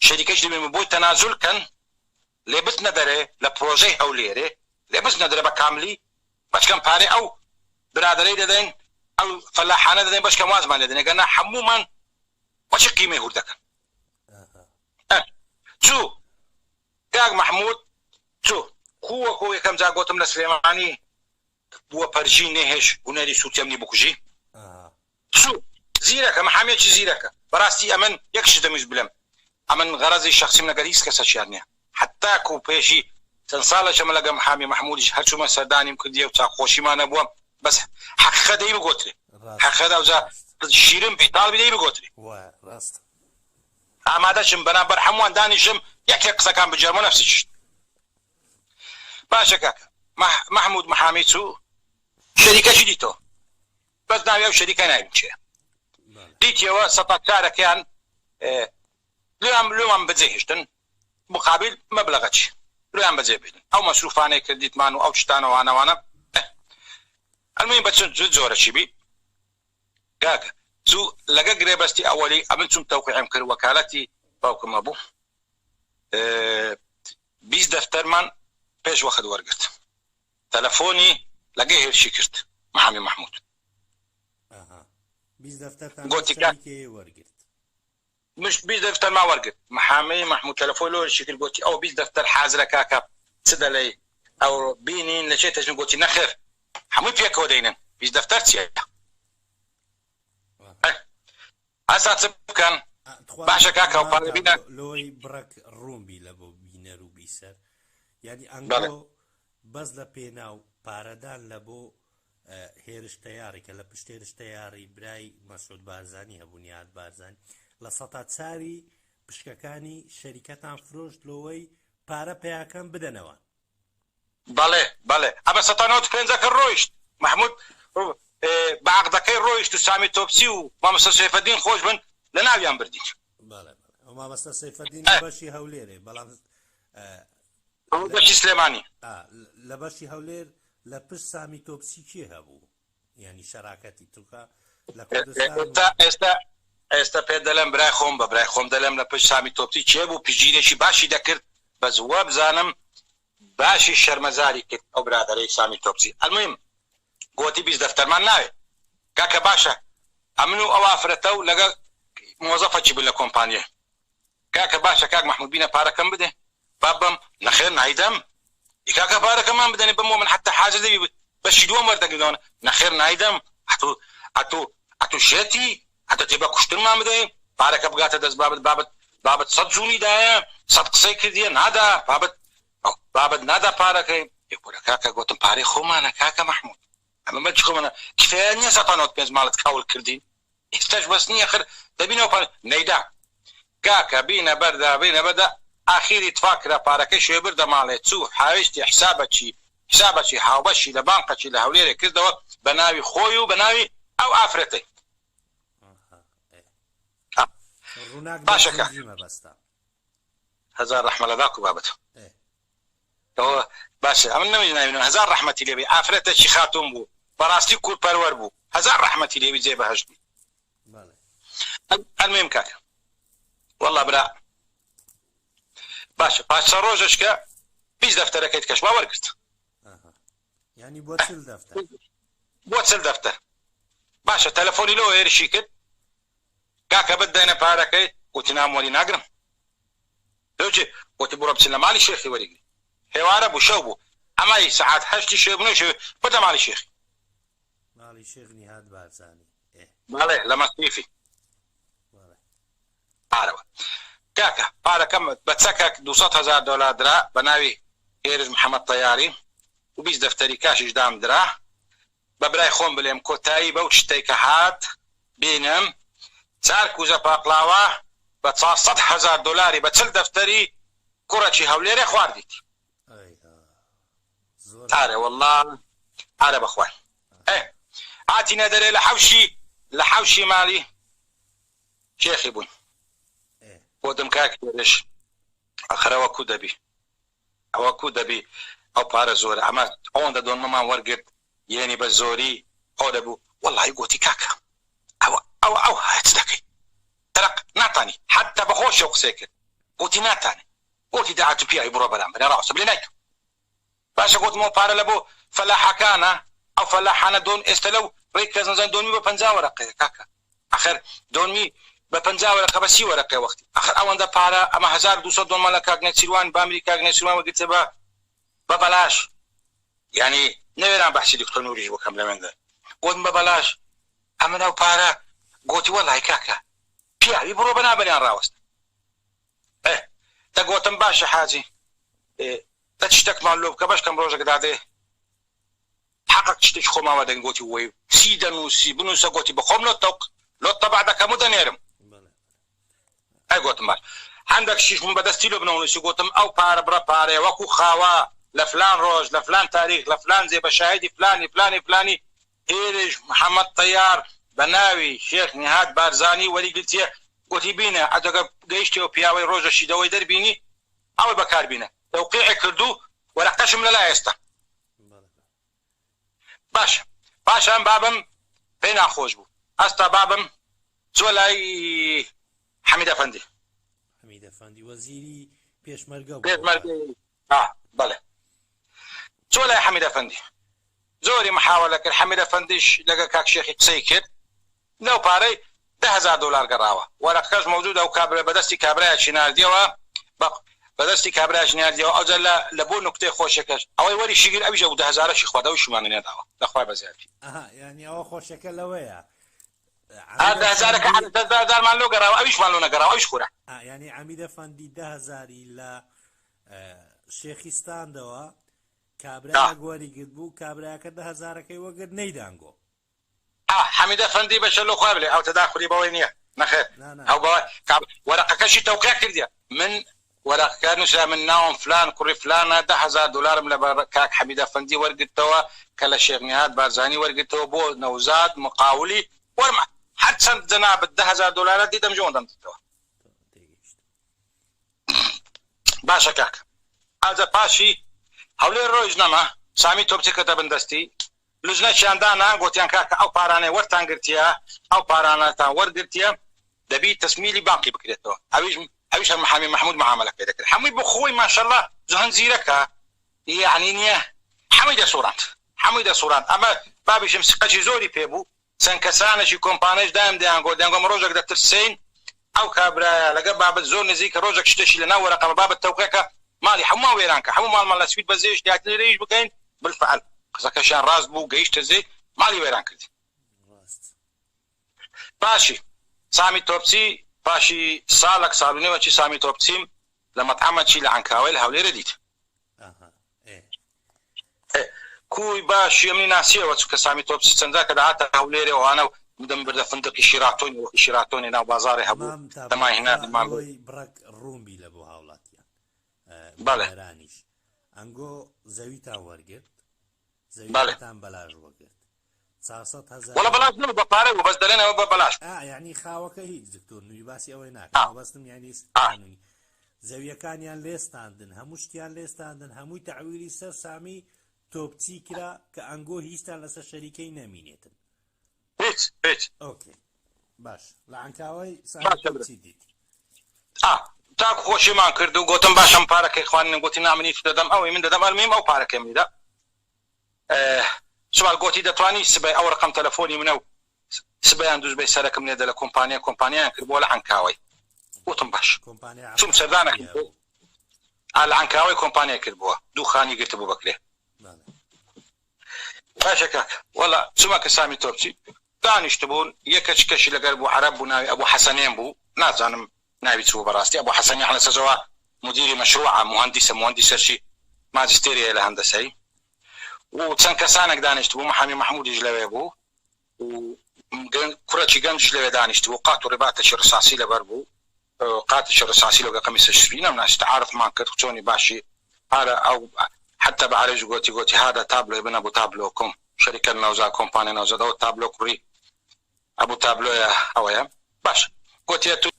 شەریکەش دەبێ بۆی تەنازول کەن لێ بچنە دەرێ لە پرۆژەی هەولێرێ لێ بچنە دەرێ بە کاملی بەچکەم پارێ ئەو برادەرەی دەدەین ئەو فەلاحانە دەدەین بەشکەم وازمان لێ دەدەین گەنا هەموومان وەچ قیمەی هور دەکەن چوو کاک محمود چوو خووەکۆ یەکەم جا گوتم لە سلێمانی بووە پەرژی نێهێش هونەری سووتێمنی بکوژی چوو زیرەکە محامێکی زیرەکە بەڕاستی ئەمن یەکش دەمیز بلم ئەمن غەرەزی شخصیم لەگەر هیچ کەسەشیان نییە حتا کو پێشی چەند ساڵەشەمە لەگەڵ محامی محمودیش هەرچوومە سەردانیم کردیە و چاخۆشیمانە بووە بەس حەقیقەت دەی بگۆترێ حەقیقەت ئەوجا شیرم پێی تاڵبی دەی بگۆترێ ئامادەشم بەرامبەر هەمووان دانیشم یەکێک قسەکان بجێرمە نەفسی چشت باشە کاکە محمود محامی چوو شەریکەشی دیتەوە بەس ناوی ئەو شەریکە ناویم چێ دیتیەوە سەتا کارەکەیان لێمان بەجێهێشتن مقابل مەبلەغەچی لێیان بەجێ بێنن ئەو مەسروفانەی کردیتمان و ئەو شتانەوانەوانە ئەلموین بەچەند جۆرەشی بی کاکە چوو لەگە گرێبەستی ئەوەلی ئەمن چوم تەوقیعم کرد وەکالەتی باوکمە بوو 20 دەفتەرمان پێش وەخت وەرگرت تەلەفۆنی لەگە هێرشی کرد محامی محمود گوتی وەرگرت مش 20 دەفتەر ما وەرگرت محامی محمود تەلەفۆن لۆرشی کرد گوتی ئەو 20 دەفتەر حازرە کاکە چ دەڵێی ئەو بینین لە چێ تەژن گوتی نەخێر هەمووی پێکەوە دەینن 20 دەفتەر چیە ئاسا چ بکەن باشە کاکە و پارە بینە لۆی بڕک ڕوومبی لە بۆ بینەر و بیسەر یعنی ئەنگۆ بەس لە پێناو پارەدان لە بۆ هێرشتە یاری کە لە پشت هێرشتە یاری برای مەسعود بارزانی هەبوونیات بارزانی لە سەتا چاری پشکەکانی شەریکەتان فرۆشت لەوەی پارە پێیاکەم بدەنەوە بەڵێ بەڵێ ئەمە 195 ڕۆیشت محمود بە عەقدەکەی ڕۆیشت و سامی تۆپچی و مامۆستا سەیفەدین خۆش بن لە ناویان بردین ئەو مامۆستا سەیفەدین بەشی هەولێرێ بەڵام بەشی سلێمانی لە بەشی هەولێر لە پشت سامی تۆپچی کێ هەبوو ینی شەراکەتی توکە لە ئێستا پێ دەڵێم برای خۆم بە برای خۆم دەڵێم لە پشت سامی تۆپچی چێ بوو پژگیرێکی باشی دەکرد بە زووە بزانم باشی شەرمەزاری کرد ئەو برادەرەی سامی تۆپچی ئەلموهیم گوتی بیست دەفتەرمان ناوێت کاکە باشە ئەمن و ئەو ئافرەتە و لەگەڵ مۆزەفەکی بوو لە کۆمپانیە کاکە باشە کاک محمود بینە پارەکەم بدێ بابم نەخێر نایدەم کاکە پارەکەمان بدەنێ بمەوە من حتى حاجە دەبی بەشی دووەم وەردەگرنەوە نەخێر نایدەم ئەتو شێتی حتى تێبە کوشتنمان بدەین پارەکە بگاتە دەست بابەت سەد جوونیدایە سەد قسەی کردیە نادا بابەت نادا پارەکەی کاکە گوتم پارەی خۆمانە کاکە محمود ئەمە بەچ خۆمانە کفایە نییە 195 ماڵت کاول کردین ئێستاش بەس نییە خر دەبینەوە پارە نەیدا کاکە بینە بەردا ئاخیری تفاکرا پارەکەی شوێ بردە ماڵێ چوو حاویشتی حسابەکی هاوبەشی لە بانقەکی لە هەولێرێ کردەوە بە ناوی خۆی و بە ناوی ئەو ئافرەتەی باشەکە هزار ڕەحمە لەداک و بابەت باشە ئەمن نەوی ناوینەوە هزار ڕەحمەتی لێبێ ئافرەتێکی خاتون بوو بەڕاستی کوورپەروەر بوو هزار ڕەحمەتی لێوی جێ بەهەشتی ئەلمێم کاکە والله برا باشە پاشە ڕۆژەشکە 20 دەفتەرەکەیت کەش باوەرگرت ینی بۆ چل دەفتەر باشە تەلەفۆنی لەوە هێرشی کرد کاکە بدەینە پارەکەی وتی ناموەری ناگرم لەوچێ وتی بڕۆ بچین لە ماڵی شێخی وەریگری هێوارە بوو شەو بوو ئەمای سەعات 8 شێ بنەوە شێ بدە ماڵی شێخی ماڵی شێخ نیهاد بارزانی بەڵێ لە مەستیفی پارەوە کاکە پارەکەم بە چەکێک 200,000 دلار درا بە ناوی هێرش محەممەد تەیاری و 20 دەفتەری کاشیش دام درا بە برای خۆم بلێم کۆتایی بەو شتێک کە هات بینم 4 کوزە پاقلاوە بە 400,000 دلاری بە 40 دەفتەری کوڕەکی هەولێرێ خواردیت ئارە والله ئارە بەخوای هاتینە دەرێ لە حەوشی ماڵی شێخی بووین بۆدم کاکێش ئەخرەوە کو دەبی ئەو پارە زۆرە ئەمە ئەوەندە دۆنمەمان وەرگرت یێنی بە زۆری ئەو دەبوو وەڵی گوتی کاکە ئەو هەچ دەکەی تەرق ناتانی حتى بەخۆشە قسەی کرد گوتی ناتانی گوتی داعەت و پیاوی بڕۆ بەرام بنێ ڕاوەسە بلێ نایکە باشە گوتمەوە پارە لە بۆ فەلاحەکانە ئەو فەلاحانە دۆن ئێستا لەو ڕێی کەزنزان دۆنمی بە 50 وەرەقەیە کاکە ئەخر دۆنمی بە 50 وەرەقە بە 30 وەرەقەی وەختی ئەخر ئەوەندە پارە ئەمە 1200 دۆنمان لە کاکنە چیروان بە ئەمریکا کاکنە چیروان وەگرتە بە بەلاش یعنی نەوێران بەحسی دکتۆر نوریش بۆکەم لە مێندە گوتم بە بەلاش ئەمە ناو پارە گوتی وەڵای کاکە پیاوی بڕۆ بەنابەریان ڕاوەستە دەگوتم باشە حاجی دە شتێکمان لۆ بکە بەشکەم ڕۆژێک دادێ حەقق شتێک خۆماوە دەنگ گوتی وەی چی دەنووسی بنووسە گوتی بخۆم لۆ تەبع دەکەم و دەنێرم ئەی گوتم باش هەندێک شیشم بەدەستی لۆ بنەونوسی گوتم ئەو پارە بڕە پارێ وەکو خاوە لە فلان ڕۆژ لە فلان تاریخ لە فلان جێ بە شاهدی فلانی هێرش محەممەد تەیار بە ناوی شێخ نیهاد بارزانی وەریگرتیە گوتی بینە ئەدەگە گەیشتەوە پیاوەی ڕۆژەشی دەوەی دەربینی ئەوەی بەکاربینە تەوقیع کردو وەرەقەشم لەلای ئێستا باشە ئەم بابم پێی ناخۆش بوو ئەستا بابم چوە لای حەمید ئەفەندی وەزیری پێشمەرگە بەڵێ چوە لای حەمید ئەفەندی زۆری محاوەلە کرد حەمید ئەفەندیش لەگە کاک شێخی قسەی کرد لەو پارەی 10,000 دلار گەڕاوە وەرەقەکەش مەوجود ئەو کابرا بەدەستی کابرایەکی ناردیەوە بەدەستی کابرایەکی ناردیەوە ئەوجا لە بۆ نوکتەی خۆشەکەش ئەوەی وەری شیگر ئەویش 10,000شی خواردە و شمانە نێداوە لەخوای بەزیادی یعنی ئەوە خۆشەکە لەوەیە 10,000مان لۆ گەڕاوە ئەویشمان لۆ نەگەڕاوە ئەویش خورە ینی حەمید ئەفەندی 10,000 لە شێخیستاندەوە کابرا گۆریگرت بوو کابراەکە 10,000ەکەی وەگرت نەیدانگۆ حەمید ئەفەندی بەشە لۆ خوای بڵێ ئەو تەداخلی بەوەی نییە نەخێر ئەو وەرەقەکەشی تەوقیع کردیە من وەرەقەکە نووسرا من ناوم فلان کوڕی فلانە 10,000 دلارم لە کاک حەمید ئەفەندی وەرگرتەوە کە لە شێخ نیهاد بارزانی وەرگرتەوە بۆ نەوزاد مقاولی وەرمە هەر چەند جەنابەت 10,000 دلار دیدەم جۆندەم دیتەوە باشە کاک ئازە پاشی هەولێر ڕۆژنامە سامی تۆپچێکەتە بندەستی لوزنەیان دانا گوتیان کاکە ئەو پارانەی وەرتان گرتیە ئەو پارانەتان وەرگرتیە دەبی تەسمیلی بانقی بکرێتەوە ئەویش محامی محمود معاملە پێ دەکرد هەمووی بۆ خۆی ماشەڵڵا زۆهەن زیرەکە یعنی نییە هەمووی دەسوڕاند ئەمە بابیشم سقەی زۆری پێبوو چەند کەسانێکی کۆمپانیش دایم دەیانگۆ ڕۆژێک دەترسین ئەو کابرایە لەگە بابەت زۆر نزیکە ڕۆژێک شتێکی لەناو وەرەقەمە بابەت تەوقێکە ماڵی هەموو وێرانکە هەموو ماڵمان لە سوید بەزێش دیاتریش بکەین بالفعل قسەکەشیان ڕاست بوو گەیشتە زێ ماڵی وێران کردی باشی سامی تۆپچی پاشی ساڵک ساڵونەوەکی سامی تۆپچیم لە مەطعەمەکی لە عنکاوەی لە هەولێرە دیت کوی باشی ئەمنی ناسیەوە چونکە سامی تۆپچی چەندە کە داهاتە هەولێرە ئەوانە دەم بردە فندقی شیراتۆنی ناو بازاڕی هەبوو دەماهێنا بڕک ڕوومی لە بۆ هاوڵاتیان بەڵێ ئەنگۆ زەویتان وەرگرت بەڵێ زەویتان بەلاژ وەرگرت 400,000 وەڵا بەلاش نەبوو بە پارە بوو بەس دەڵێنەوە بە بەلاش یعنی خاوەکە هیچ دکتۆر نووی باسی ئەوەی ناکەم بەستم یعنی ستانووی زەویەکانیان لێستاندن هەموو شتیان لێستاندن هەمووی تەعویلی سەر سامی تۆپچی کرا کە ئەنگۆ هیچتان لەسەر شەریکەی نەمینێتن هیچ ئۆکێ باش لە عنکاوەی سامی تۆپچی دیت تاکو خۆشیمان کرد و گوتم باشم پارەکەی خوانن گوتی نامنی دەدەم ئەوەی من دەدەم ئەلمیم ئەو پارەکەی منیدا سوال گوتی دەتوانی سبەی ئەو ڕقم تەلەفۆنی منە و سبەیان دووزبەی سەرەکەم لێدە لە کۆمپانیایان کردبووە لە عنکاوەی گوتم باش چوم سەردانەکەم لە عنکاوەی کۆمپانیای کردبووە دوو خانی گرتبوو بەکرێ باشە کاکە وەڵا چوومە کە سامی تۆپچی دانیشت بوون یەکەچکەشی لەگەر بوو عەرەب بوو ناوی ئەبوو حەسەنێن بوو نازانم ناوی چوو بەڕاستی ئەبوو حەسەنی حەلەسەزەوە مدیری مەشروعە مهندسەشی ماجستێریە لە هەندەسەی و چەند کەسانێک دانیشت بوو محامی محمودیش لەوێ بوو و کوڕەکی گەنجش لەوێ دانیشت بوو قات و ڕێباتێکی ڕساسی لەبەر بوو قاتێکی ڕساسی لەگە قەمیسەش سپی نەمناسی تعارفمان کرد چۆنی باشی هذا أو حتى بعرج قوتي هذا تابلو ابن أبو تابلو كم شركة نوزا كومباني نوزا دو تابلو كوري أبو تابلو يا أويا باش قوتي تو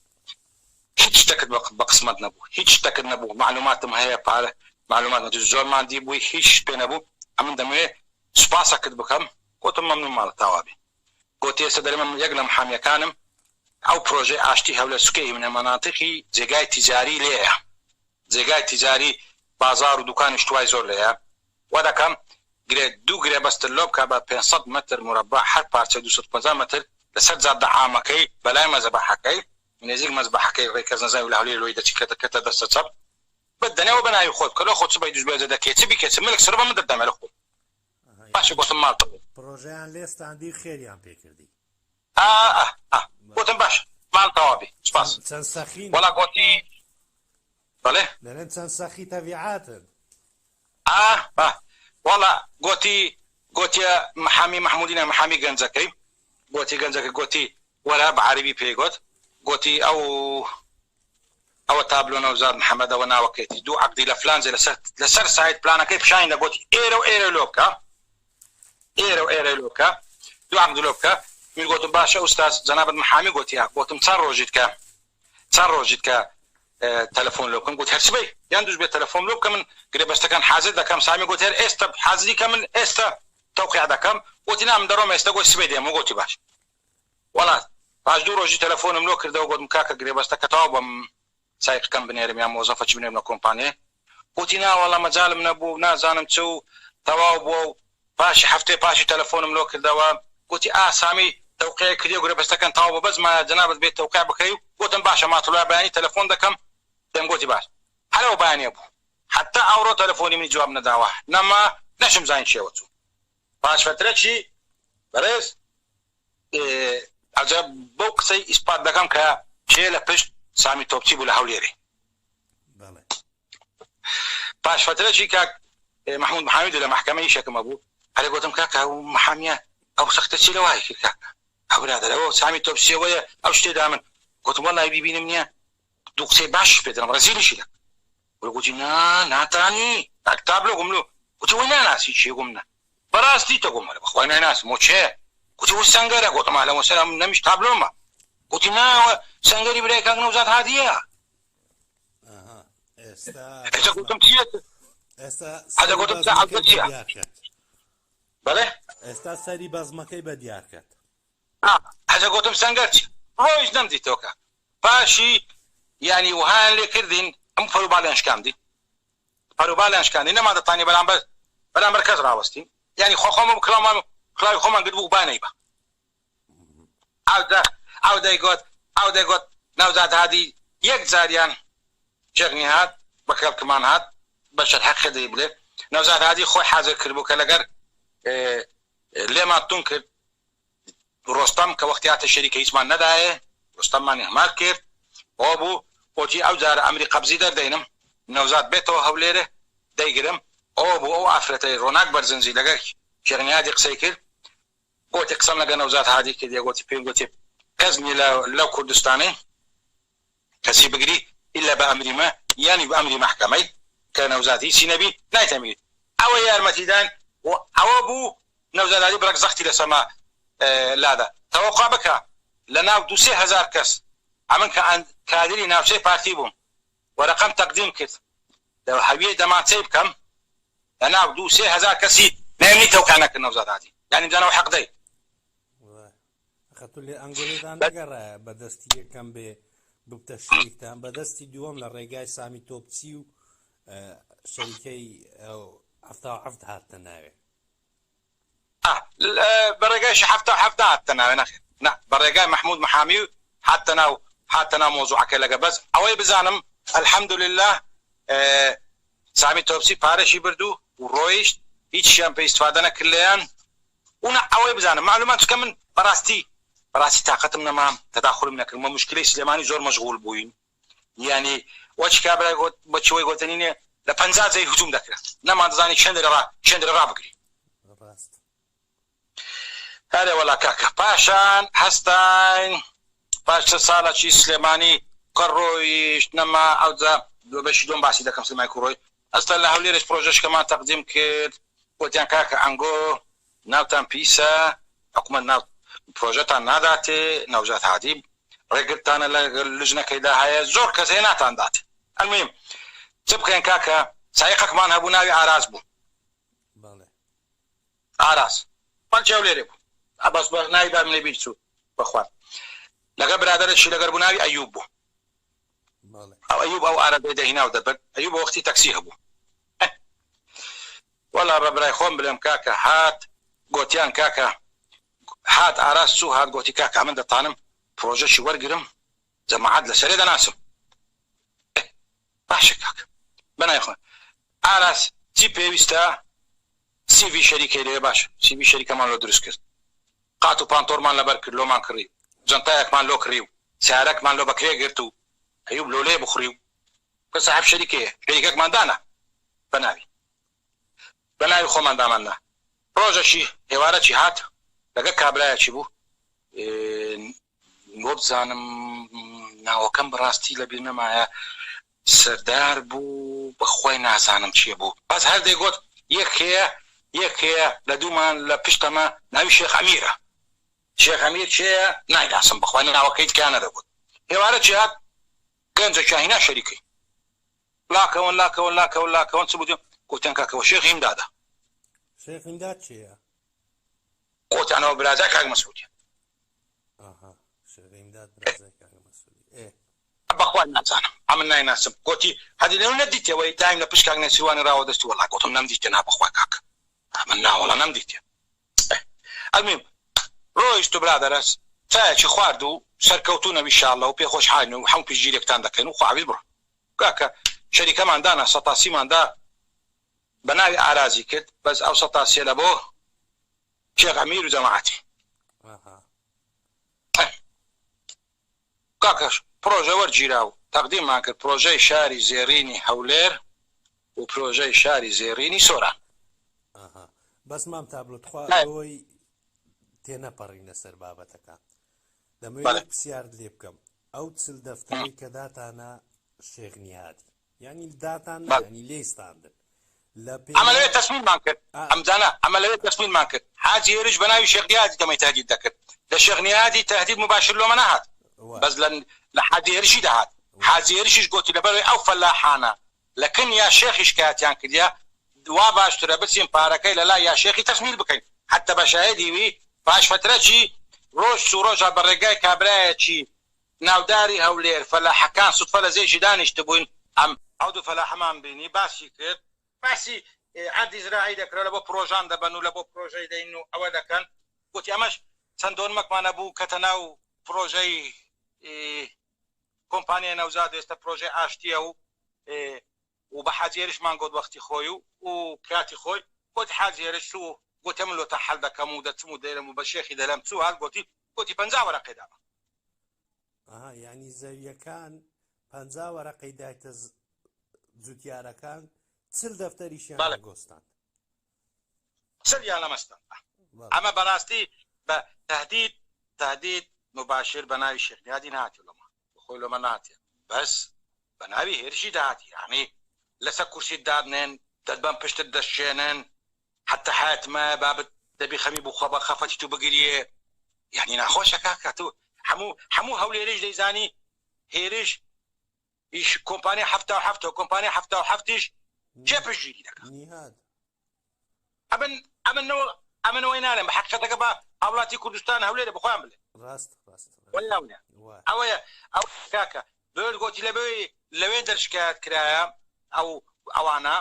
هيج تكد بقسمت نبو هيج تكد نبو معلومات مهية بعرف معلومات نتوزع ما عندي بوي هيج بينبو أمن دمي سباسة كد بكم قوت ممنوع مال توابي قوتي سدري من يقلم حامي كانم أو بروجي عشتي هولا سكي من المناطق زجاج تجاري ليه زجاج تجاري بازار ودكان اشتواي زور ليه وده كم جريد دو جريد بس اللوب كابا 500 متر مربع حر بارتش 250 متر لسد زاد عامكي بلاي مذبحكي من زيك مذبحكي ريكزنا زي ولا هولي لويدا كتا كتا دستصب بدنا وبناي خود كل خود سبي دجبه زاد كيتبي كيتملك سربا من ددام له خود باش قلت مال بروجيان ليست عندي خيريان بيكردي قلت باش مال طوابي سباس تنسخين ولا قلتي بله لان تنسخي تبعات والله قلتي محامي محمودين محامي جنزكي قلتي ولا بعربي بيقول قلتي او تابلو نوزاد محمد وانا وكيتي دو عقدي لفلان زي لسر سايد بلانا كيف شاين قلتي ايرو لوكا دو عقد لوكا من قلت باشا استاذ جناب المحامي قلتم صار روجتك تلفون لوكم قلت هرسبي يندوز بالتلفون لوكم من قريب استكان حازر دكم سامي قلت هر استا حازري كم استا توقيع دكم قلت نعم دروم استا قلت سبيدي مو قلت باش ولا باش دو روجي تلفون ملوك ده قلت مكاكا قريب استا كتابم سايق كم بنيرم يا موظفة بنيرم كومباني قلت نا والله مجال من ابو نا زانم تو توابو باش حفتي باش تلفون ملوك ده قلت سامي توقيع كذي قريب استا كان توابو بس ما جناب بيت توقيع بكيو قلت باشا ما طلع بياني تلفون دكم دم قلت باش حلو بياني ابو حتى اورو تلفوني من جواب نداوه نما نشم زين شيء وتو باش فتره شي بريس عجب بوكسي اسبات دكم كا شيء لبش سامي توبتي ولا حوليري بله باش فتره شي كا محمود محمد ولا محكمه يشكم ابو على قولتهم كاكا محاميه او سخت شي لواي كاكا اولاد لو سامي توبتي ويا او شتي دامن قلت والله بيبين مني دوكسي باش بدنا برازيلي شي لك قلت ناتاني اكتب له قملو قلت وين ناس شي قمنا براستي تقوم له اخواننا ناس مو شيء قلت والسنغري قلت ما له سلام نمش تابلو ما قلت نا سنغري بريك نوزات هاديه قلت هذا قلت ساعه بله ئێستا سەری بەزمەکەی بە دیارکات حەزە گوتم سەنگەرچ ڕۆیش نەمدیتەوە پاشی ینی وهان لێ کردین ئەم پەروباڵیان شکاندی پەروباڵیان شکاندی نەما دەتانی بەرامبەر کەس ڕاوەستین ینی خۆخۆمە کڵامان کڵاوی خۆمان گرت بوو بانەی بە ئەو دەیگوت نەوزاد هادی یەک جاریان جەغنی هات بە کەڵکمان هات بەشەر حەقی دەی بڵێ نەوزاد هادی خۆی حازر کرد بوو کە لەگەر لێمان تون کرد ڕۆستەم کە وەختیاتە شەریکە هیچمان نەدایە ڕۆستەممانی هەمار کرد ئەوە بوو بۆچی ئەو جارە ئەمری قەبزی دەردەینم نەوزاد بێتەوە هەولێرە دەیگرم ئەوە بوو ئەو ئافرەتەی ڕۆناک بەرزنجی لەگەر شێرنی هادی قسەی کرد گوتی قسەم لەگە نەوزاد هادی کرد گوتی پێم گوتی کەس نیە لەو کوردستانەی کەسی بگری ئیلا بە ئەمری مە یانی بە ئەمری مەحکەمەی کە نەوزاد هیچی نەبی نایتەمیت ئەوە یارمەتیدان ئەوە بوو نەوزاد هادی بڕک زەختی لەسەما لادا تەوەقع بکە لە ناو 2,000 کەس ئەمن کە کادری ناوچەی پارتی بووم وەرەقەم تەقدیم کرد لە هەویە دەمانچەی بکەم لە ناو 2,000 کەسی نێنیتەوە کانەکە نەوزاد هادی یانی بزانەوە حەق دەی خەتو لێ ئەنگۆلێدان نەگەڕایە بەدەستی یەکەم بێ ببتە شەریکتان بەدەستی دووەم لە ڕێگای سامی تۆپچی و شەریکەی 77 هاتە ناوێ بەڕێگای 77 هاتە ناوێ نەخێر بەڕێگای محمود محامی و هاتە ناو مۆزوعەکە لەگە بەس ئەوەی بزانم الحەمدولله سامی تۆپچی پارەشی بردو و ڕۆیشت هیچیان پێ ئیستفادە نەکرد لێیان ونا ئەوەی بزانم معلومات چکە من بەڕاستی تااقەتم نەمام تەداخڵم نەکردمە مشکلەی سلێمانی زۆر مەشغوڵ بووین یعنی وەچ کابرای گوت بەچەوەی گوتنینێ لە 50 جای هجوم دەکرێت نەمان دەزانی چەندێرە ڕابگری هەرێ وەڵا کاکە پاشان هەستاین پاش چە ساڵێکی سلێمانی کە ڕۆیشت نەما ئەوجا بەشی دۆم باسی دەکەم سلێمانی کوڕۆی ئەستا لە هەولێرش پرۆژەشکەمان تەقدیم کرد گوتیان کاکە ئەنگۆ ناوتان پیسە حکومەت ناو پرۆژەتان ناداتێ نەوزاد هادی ڕێگرتانە لە لژنەکەیدا هەیە زۆر کەس هەیە ناتان داتێ ئەلموهیم چ بکەین کاکە سایقەکمان هەبوو ناوی ئاراز بوو ئاراز پەنجاو لێرێ بوو ئەبەس بە ناوی دامنێ بیر چوو بەخوان لەگە برادەرێکی لەگەر بوو ناوی ئەیوب بوو ئەو ئەیوب ئەو ئارەزەی دەهیناو دەبێت ئەیوب بە وەختی تەکسی هەبوو وەڵا ڕەبرای خۆم بڵێم کاکە هات گوتیان کاکە هات ئاراز چوو هات گوتی کاکە من دەتانم پرۆژەشی وەرگرم جەماعەت لەسەرێ دەناسم باشە کاکە بەنای خۆن ئاراز چی پێویستە سیڤی شەریکەی لێ باش سیڤی شەریکەمان لۆ دروست کرد قات و پانتۆرمان لەبەر کرد لۆمان کڕی جەنتایەکمان لۆ کڕی و سیارەکمان لۆ بەکرێ گرت و ئەیوب لۆ لێ بخوری و کە ساحب شەریکەیە شەریکەکمان دانا بەناوی خۆمان داماننا ڕۆژەشی هێوارەکی هات لەگە کابرایەکی بوو بۆ بزانم ناوەکەم بەڕاستی لەبیر نەمایە سەردار بوو بەخۆی نازانم چییە بوو باز هەردێک گوت یەک هەیە لە دوومان لە پشتەمە ناوی شێخ ئەمیرە شێخ ئەمیر چێە نایناسم بەخوای ناوەکەی تکیانە دەگوت هێوارەکی هات گەنجێکی هینا شەریکەی لاکەون چ بوو گوتیان کاکەوە شێخ ئیمدادە شێخ ئیمداد چییە گوتیانەوە برازای کاک مەسعودیە بەخوای نازانم ئەمن نایناسم گوتی هەدی لێو نەدیتەوەی دایم لە پشت کاک نەسیوانی ڕاوە دەستی وەڵا گوتم نەمدیتێ نا بەخوای کاکە من ناوەڵا نەمدیتێ ئەلمیم ڕۆیشت و برادەرەس چایەکی خوارد و سەرکەوتوونەوی ئینشاڵڵا و پێخۆش حاین و هەموو پشگیرێکتان دەکەین و خواویل بڕۆ کاکە شەریکەمان دانا سەتاسیماندا بە ناوی ئارازی کرد بەس ئەو سەتاسیە لە بۆ شێخ ئەمیر و جەماعەتی کاکەش پرۆژە وەرگیرا و تەقدیممان کرد پرۆژەی شاری زێڕینی هەولێر و پرۆژەی شاری زێڕینی سۆران بەس مام تابلۆتخوای تێنەپەڕینە سەر بابەتەکە دەمەوێت پرسیار لێ بکەم ئەو چل دەفتەری کە داتانە شێخنی هادی یعنی داتان ینی لێستاندن ئەمەلەوێت تەسمیممان کرد ئەمجانە ئەمەلەوێت تەسمیممان کرد حاجی هێرش بە ناوی شێخنی هادی دەمەی تهدید دەکرد لە شێخنی هادی تهدید مباشر لۆمە نەهات بەس لە حاجی هێرشی دەهات حاجی هێرشیش گوتی لەبەرەوەی ئەو فەلاحانە لە کن یا شێخی شکایەتیان کردیا دوا باشترە بچین پارەکەی لەلای یا شێخی تەسمیل بکەین حتى بە شاهدی وی باش فترەی ڕۆژ ڕۆژە بە ڕێگای کابرایەکی ناوداری هەولێر فەلاحەکان سوتفە لە زێژی دانیشت بووین ئەم ئەو دوو فەلاحەمان بینی باسی کرد باسی عەدی زراعی دەکرێت لە بۆ پرۆژان دەبەن و لە بۆ پرۆژەی دەین و ئەوە دەکەن گوتی ئەمەش چەند دۆنمەکمانە بوو کەتە ناو پرۆژەی کۆمپانیای نەوزاد ئێستا پرۆژەی ئاشتیە و بە حاجێرشمان گوت وەختی خۆی و کاتی خۆی گوتی حاجێرش و گوتە من لۆتە حەل دەکەم و دەچم و دەیرم و بە شێخی دەلەم چوو هەڵ گوتی 50 وەرەقەی داوە یعنی زەویەکان 50 وەرەقەی دایتە جوتیارەکان چل دەفتەریشیان گۆستان چلیان لەمەستان ئەمە بەڕاستی بە تهدید مباشر بە ناوی شێخنیادی نهاتی لەمە خۆی لەمە ناتێت بەس بە ناوی هێرشی داهاتی یعنی لەسەر کورسی دادنێن دەتبەن پشتت دەشێنن حتى حاتمە بابت دەبی خەمی بخوا بە خەفەتی تو بگریێ یعنی ناخۆشە کاکە تو هەموو هەولێرش دەیزانی هێرش ئیش کۆمپانیا 77 کۆمپانیا 77ش چێ پشتگیری دەکات ئەمنەوەی نالێن بە حەقیقەتەکە بە هاوڵاتی کوردستان هەولێرە بخۆیان بڵێ ئەوەیە ئەو کاکە بێت گۆتی لەوێ دەرشکایەت کرایە ئەوانە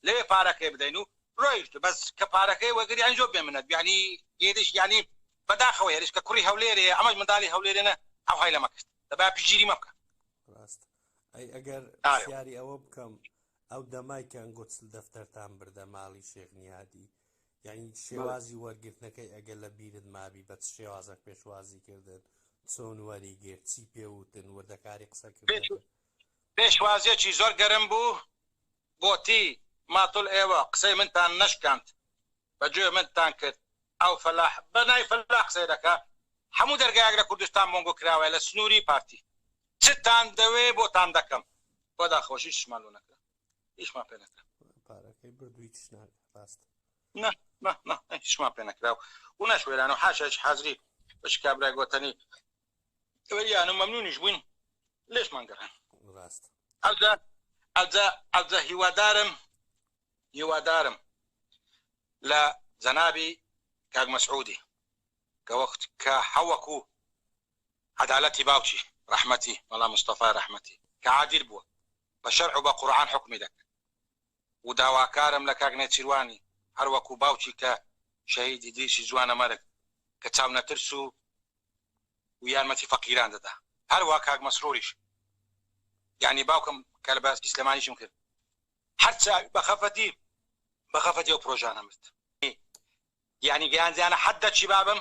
لەوێ پارەکەی بدەین و ڕۆیشت بەس کە پارەکەی وەگەری ئەنجۆ بێ منەت یعنی هێرش ینی بەداخەوە هێرش کە کوڕی هەولێرێ ئەمەش منداڵی هەولێرێنە ئەو های لەمە کرد دەبا پشگیری مەبکە ئەگەر سیاری ئەوە بکەم ئەو دەمایکەن گوتسل دەفتەرتان بردە ماڵی شێخنیادی یعنی شێوازی وەرگرتنەکەی ئەگەر لە بیرت مابی بە شێوازە پێشوازی کردن چۆن وەریگرت چی پێوتن وردەکاری قسەکردن پێشوازیەکی زۆر گەرم بوو گۆتی ماتۆل ئێوە قسەی منتان نەشکاند بەگوێ منتان کرد ئەو فەلاح بەنای فەلاح قسەی دەکا هەموو دەرگایەک لە کوردستان مۆنگۆ کراوە لە سنووری پارتی چتان دەوێ بۆتان دەکەم بۆ داخۆشی شمال و نەکرا هیچمان پێ نەکرا پارەکەی بردووی تشنان ڕاست نه هیچمان پێ نەکرا و نەشوێران و حاشەش حەزری بەش کابرای گۆتەنی وەریان و مەمنونیش بووین لێشمان گەڕان ڕاست ئەوجا هیوادارم لە جەنابی کاک مەسعودی کە وەخت کە حەوەکو عەدالەتی باوکی ڕەحمەتی مەڵا مستەفای ڕەحمەتی کە عادل بووە بە شەرع و بە قورعان حوکمی دەکرد و داواکارم لە کاک نێچیروانی هەروەکو باوکی کە شەهیدی دیشی جوانە مەرگ کە چاو نەترس و یارمەتی فەقیران دەدا هەروە کاک مەسرووریش یعنی باوکم کە لە باسی سلێمانیشم کرد هەرچا بەخەفەتی ئەو پرۆژانە مرد یعنی گەیاندیانە حەدەچی بابم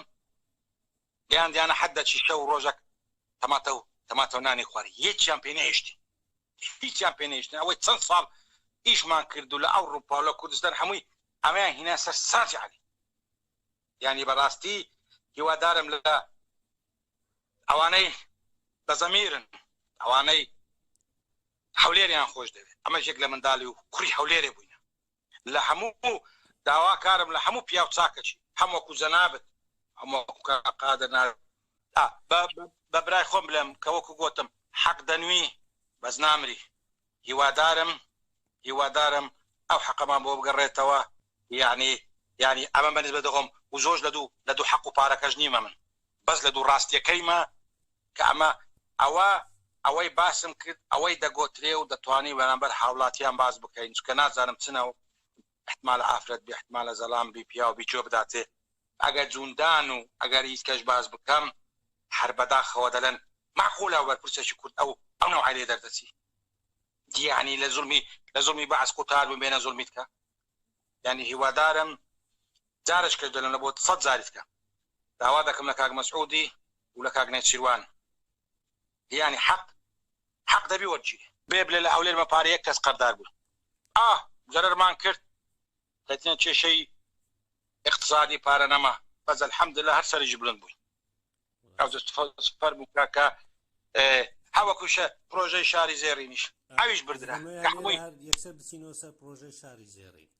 گەیاندیانە حەدەچی شەو ڕۆژێک تەماتە و نانی خواری هیچیان پێ نەهێشتی ئەوەی چەند ساڵ ئیشمان کرد و لە ئەوروپا و لە کوردستان هەمووی ئەمەیان هینا سەر ساجی عەلی یعنی بەڕاستی هیوادارم لە ئەوانەی بەزەمیرن ئەوانەی هەولێریان خۆش دەوێت ئەمە یەک لە منداڵی و کوڕی هەولێرێ بووینە لە هەموو داواکارم لە هەموو پیا و چاکەچی هەمووەکو زەنابەت هەمووەکو قادەنا بە برای خۆم بڵێم کە وەکو گوتم حەق دەنووی بەس نامری هیوادارم ئەو حەقەمان بۆ بگەڕێتەوە یعنی ئەمە بەنسبەت دەخۆم و زۆر لە دوو حەق و پارەکەش نیمە من بەس لە دوو ڕاستیەکەیمە کە ئەوەی باسم کرد ئەوەی دەگۆترێ و دەتوانی بەرامبەر هاوڵاتیان باز بکەین چکە نازانم چنەوە احتمال ئافرەت بێ احتمالە زەڵام بی پیا و بی جۆ بداتێ ئەگەر جوندان و ئەگەر هیچ کەش باز بکەم هەر بەداخەوە دەڵێن معقولە وەرپرسێکی کورد ئەو نەوعی لێ دەردەچی یعنی لە زوڵمی بەعس قوتار ببێنە زوڵمی بکە یعنی هیوادارم جارش کرد دەڵێن لە بۆ 100 جاری بکە داوا دەکەم لە کاک مەسعودی و لە کاک نێچیروان یعنی حەق دەبی وەرگیرێ بێ بڵێ لە هەولێر مەپارە یەک کەس قەردار بوو زەرەرمان کرد دەتێن کێشەی اقتصادی پارە نەما بەس الحەمدلله هەر سەرێکی بڵند بووین فەرموو کاکە هەوەکوشە پرۆژەی شاری زێڕینیش ئەویش بردرا یەکسەر بچینەوە سەر پرۆژەی شاری زێڕین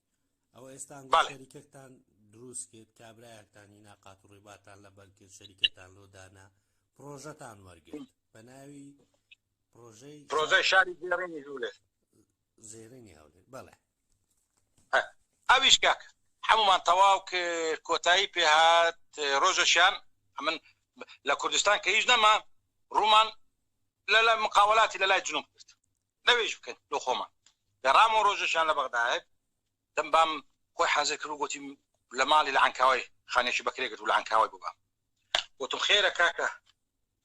ئەوە ئێستا شەریکەتان دروست کرد کابرایەکتان هینا قات و ڕێباتان لەبەر کرد شەریکەتان لۆدانا پرۆژەتان وەرگرت بە ناوی پرۆژەی شاری زێڕینی هەولێر زێڕینی هەولێر بەڵێ ئەویش کاکە هەمومان تەواو کرد کۆتایی پێهات ڕۆژەشیان ئەمن لە کوردستان کە هیچ نەما ڕوومان لە مقاولاتی لە لای جنوب کرد نەوێژ بکەن لۆ خۆمان گەڕام و ڕۆژەشیان لە بەغدایە دەم بام خۆی حەزر کرد و گوتی لە ماڵی لە عنکاوی خانێکی بەکرێگرت و لە عنکاوی بووبام گوتم خێرە کاکە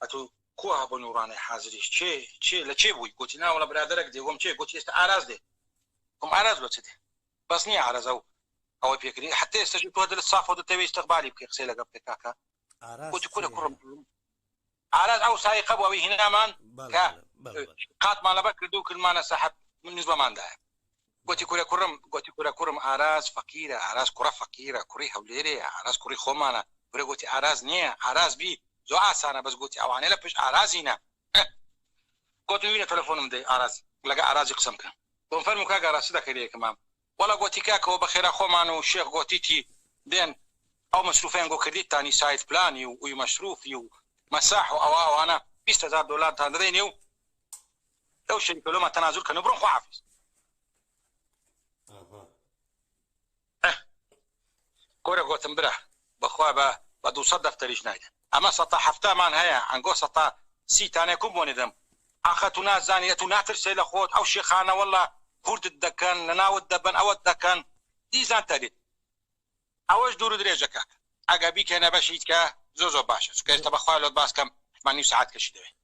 ئەتو کووە بۆ نوڕانەی حازریش چێ لە چێ بووی گوتی ناوەڵە برادەرێک دێ چێ گوتی ئێستا ئاراز دێ کۆم ئاراز بۆ چ دێ بەس نییە ئارازە و ئەوەی پێکردنی حتى ئێستاش تۆ دلت صاف و دەتەوێت استقبالی بکەی قسەی لەگەڵ بکەی کاکە گوتی کورە کوڕم ئاراز ئەو سایقە بوو ئەوەی هێنامان کە قاتمان لەبەر کردو و کردمانە سەحەب نزبەماندایە گوتی کورە کوڕم ئاراز فەقیرە ئاراز کوڕە فەقیرە کوڕی هەولێرەیە ئاراز کوڕی خۆمانە ورە گوتی ئاراز نییە ئاراز بی زۆ ئاسانە بەس گوتی ئەوانەیە لە پشت ئارازینە گوتی وینە تەلەفۆنم دەی ئاراز لەگە ئارازی قسەم کە بۆم فەرموو کاکە ئاراز چ دەکەی یەکەمام وەڵا گوتی کاکەوە بەخێرا خۆمان و شێخ گوتیتی دێن ئەو مەسروفیان گۆ کردیتانی سایت پلانی و ئوی مەشروفی و مەساح و ئەوانە 20,000 دۆلارتان دەدەینێ و ئەو شەریکە لۆمە تەنازول کەن و بڕۆن خواحافیز کۆرە گوتم برە بەخوا بە 200 دەفتەریش نایدەن ئەمە 170مان هەیە ئەنگۆ 130 تانێ کوم بۆ نێدەم ئاخەت و نازانێت و ناترسێ لە خۆت ئەو شێخانە وەڵا کوردت دەکەن لەناوت دەبن ئەوەت دەکەن دیزان تەریت ئەوەش دوور و درێژە کاکە ئەگە بیکەنە بەشیت کە زۆ باشە چکە ئێستا بەخوا لۆت باسکەم مانی سعات کەشی دەوێت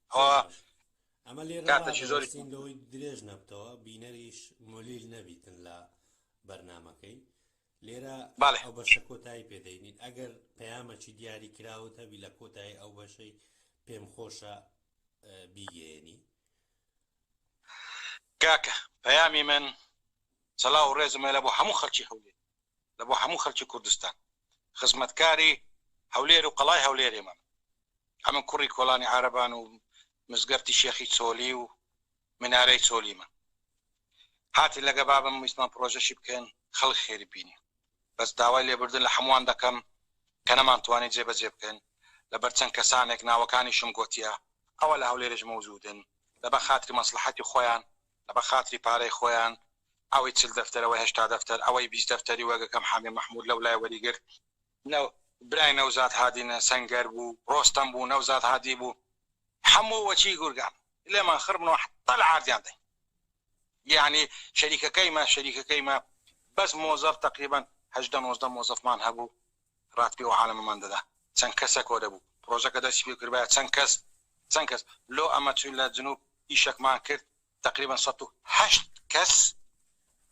ئەمە لێرەوەی درێژ نەبتەوە بینەریش مۆلیل نەبیتن لە بەرنامەکەی لێرە ئەو بەشە کۆتایی پێدەینین ئەگەر پەیامەکی دیاری کراوت هەبی لە کۆتایی ئەو بەشەی پێم خۆشە بیگەێنی کاکە پەیامی من سەڵاو و ڕێزمە لە بۆ هەموو خەڵکی هەولێر لە بۆ هەموو خەڵکی کوردستان خزمەتکاری هەولێر و قەڵای هەولێرێمە ئەمن کوڕی کۆڵانی عارەبان و مزگەفتی شێخی چۆلی و منارەی چۆلیمە هاتی لەگە بابم ویستمان پرۆژەشی بکەن خەڵک خێری بینی بەس داوای لێبوردن لە هەمووان دەکەم کە نەمانتوانێت جێبەجێ بکەن لەبەر چەند کەسانێک ناوەکانیشم گوتیە ئەوە لە هەولێرەش مەوجودن لەبەر خاتری مەسلحەتی خۆیان لەبەر خاتری پارەی خۆیان ئەوەی 40 دەفتەرەوەی 80 دەفتەر ئەوەی 20 دەفتەری وەگەکەم حامی مەحموود لەو لای وەریگرت برای نەوزاد هادینە سەنگەر بوو ڕۆستەم بوو نەوزاد هادی بوو هەموو وەچی گورگان لێمان خڕبنەوە حتى لە عاردیان دەین یعنی شەریکەکەیمە بەس مۆزەف تقریبا 18 مۆزەفمان هەبوو ڕاتبی و عالەمەمان دەدا چەند کەسە کۆ دەبوو پرۆژەکە دەستی پێ کردبایە چەند کەس لۆ ئەمە چوین لە جنوب ئیشەکمان کرد تقریبا 108 کەس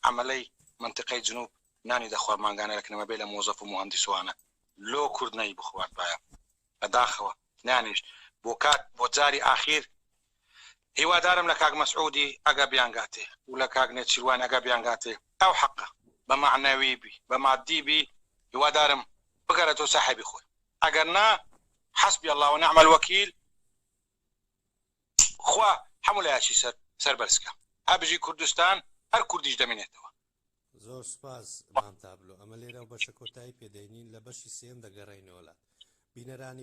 عملەی منطقەی جنوب نانی دەخوارد مانگانە لەکنەمە بێ لە مۆزەف و مهندسوانە لۆ کوردنەی بخوارد باە بەداخەوە نانیش بۆ جاری ئاخیر هیوادارم لە کاک مەسعودی ئەگە بیانگاتێ و لە کاک نێچیروان ئەگە بیانگاتێ ئەو حەقە بە معنەوی بی بە مادی بی هیوادارم بگەرێتەوە ساحێبی خۆی ئەگەر نا حەسبی الله ونعم الوەکیل خوا هەموو لایەکی سەر بەرزکە هەبژی کوردستان هەر کوردیش دەمێنێتەوە زۆر سپاس مام تابلۆ ئەمە لێرە بەشە کۆتایی پێدەینین لە بەشی سێم دەگەڕێینەوە بینەرانی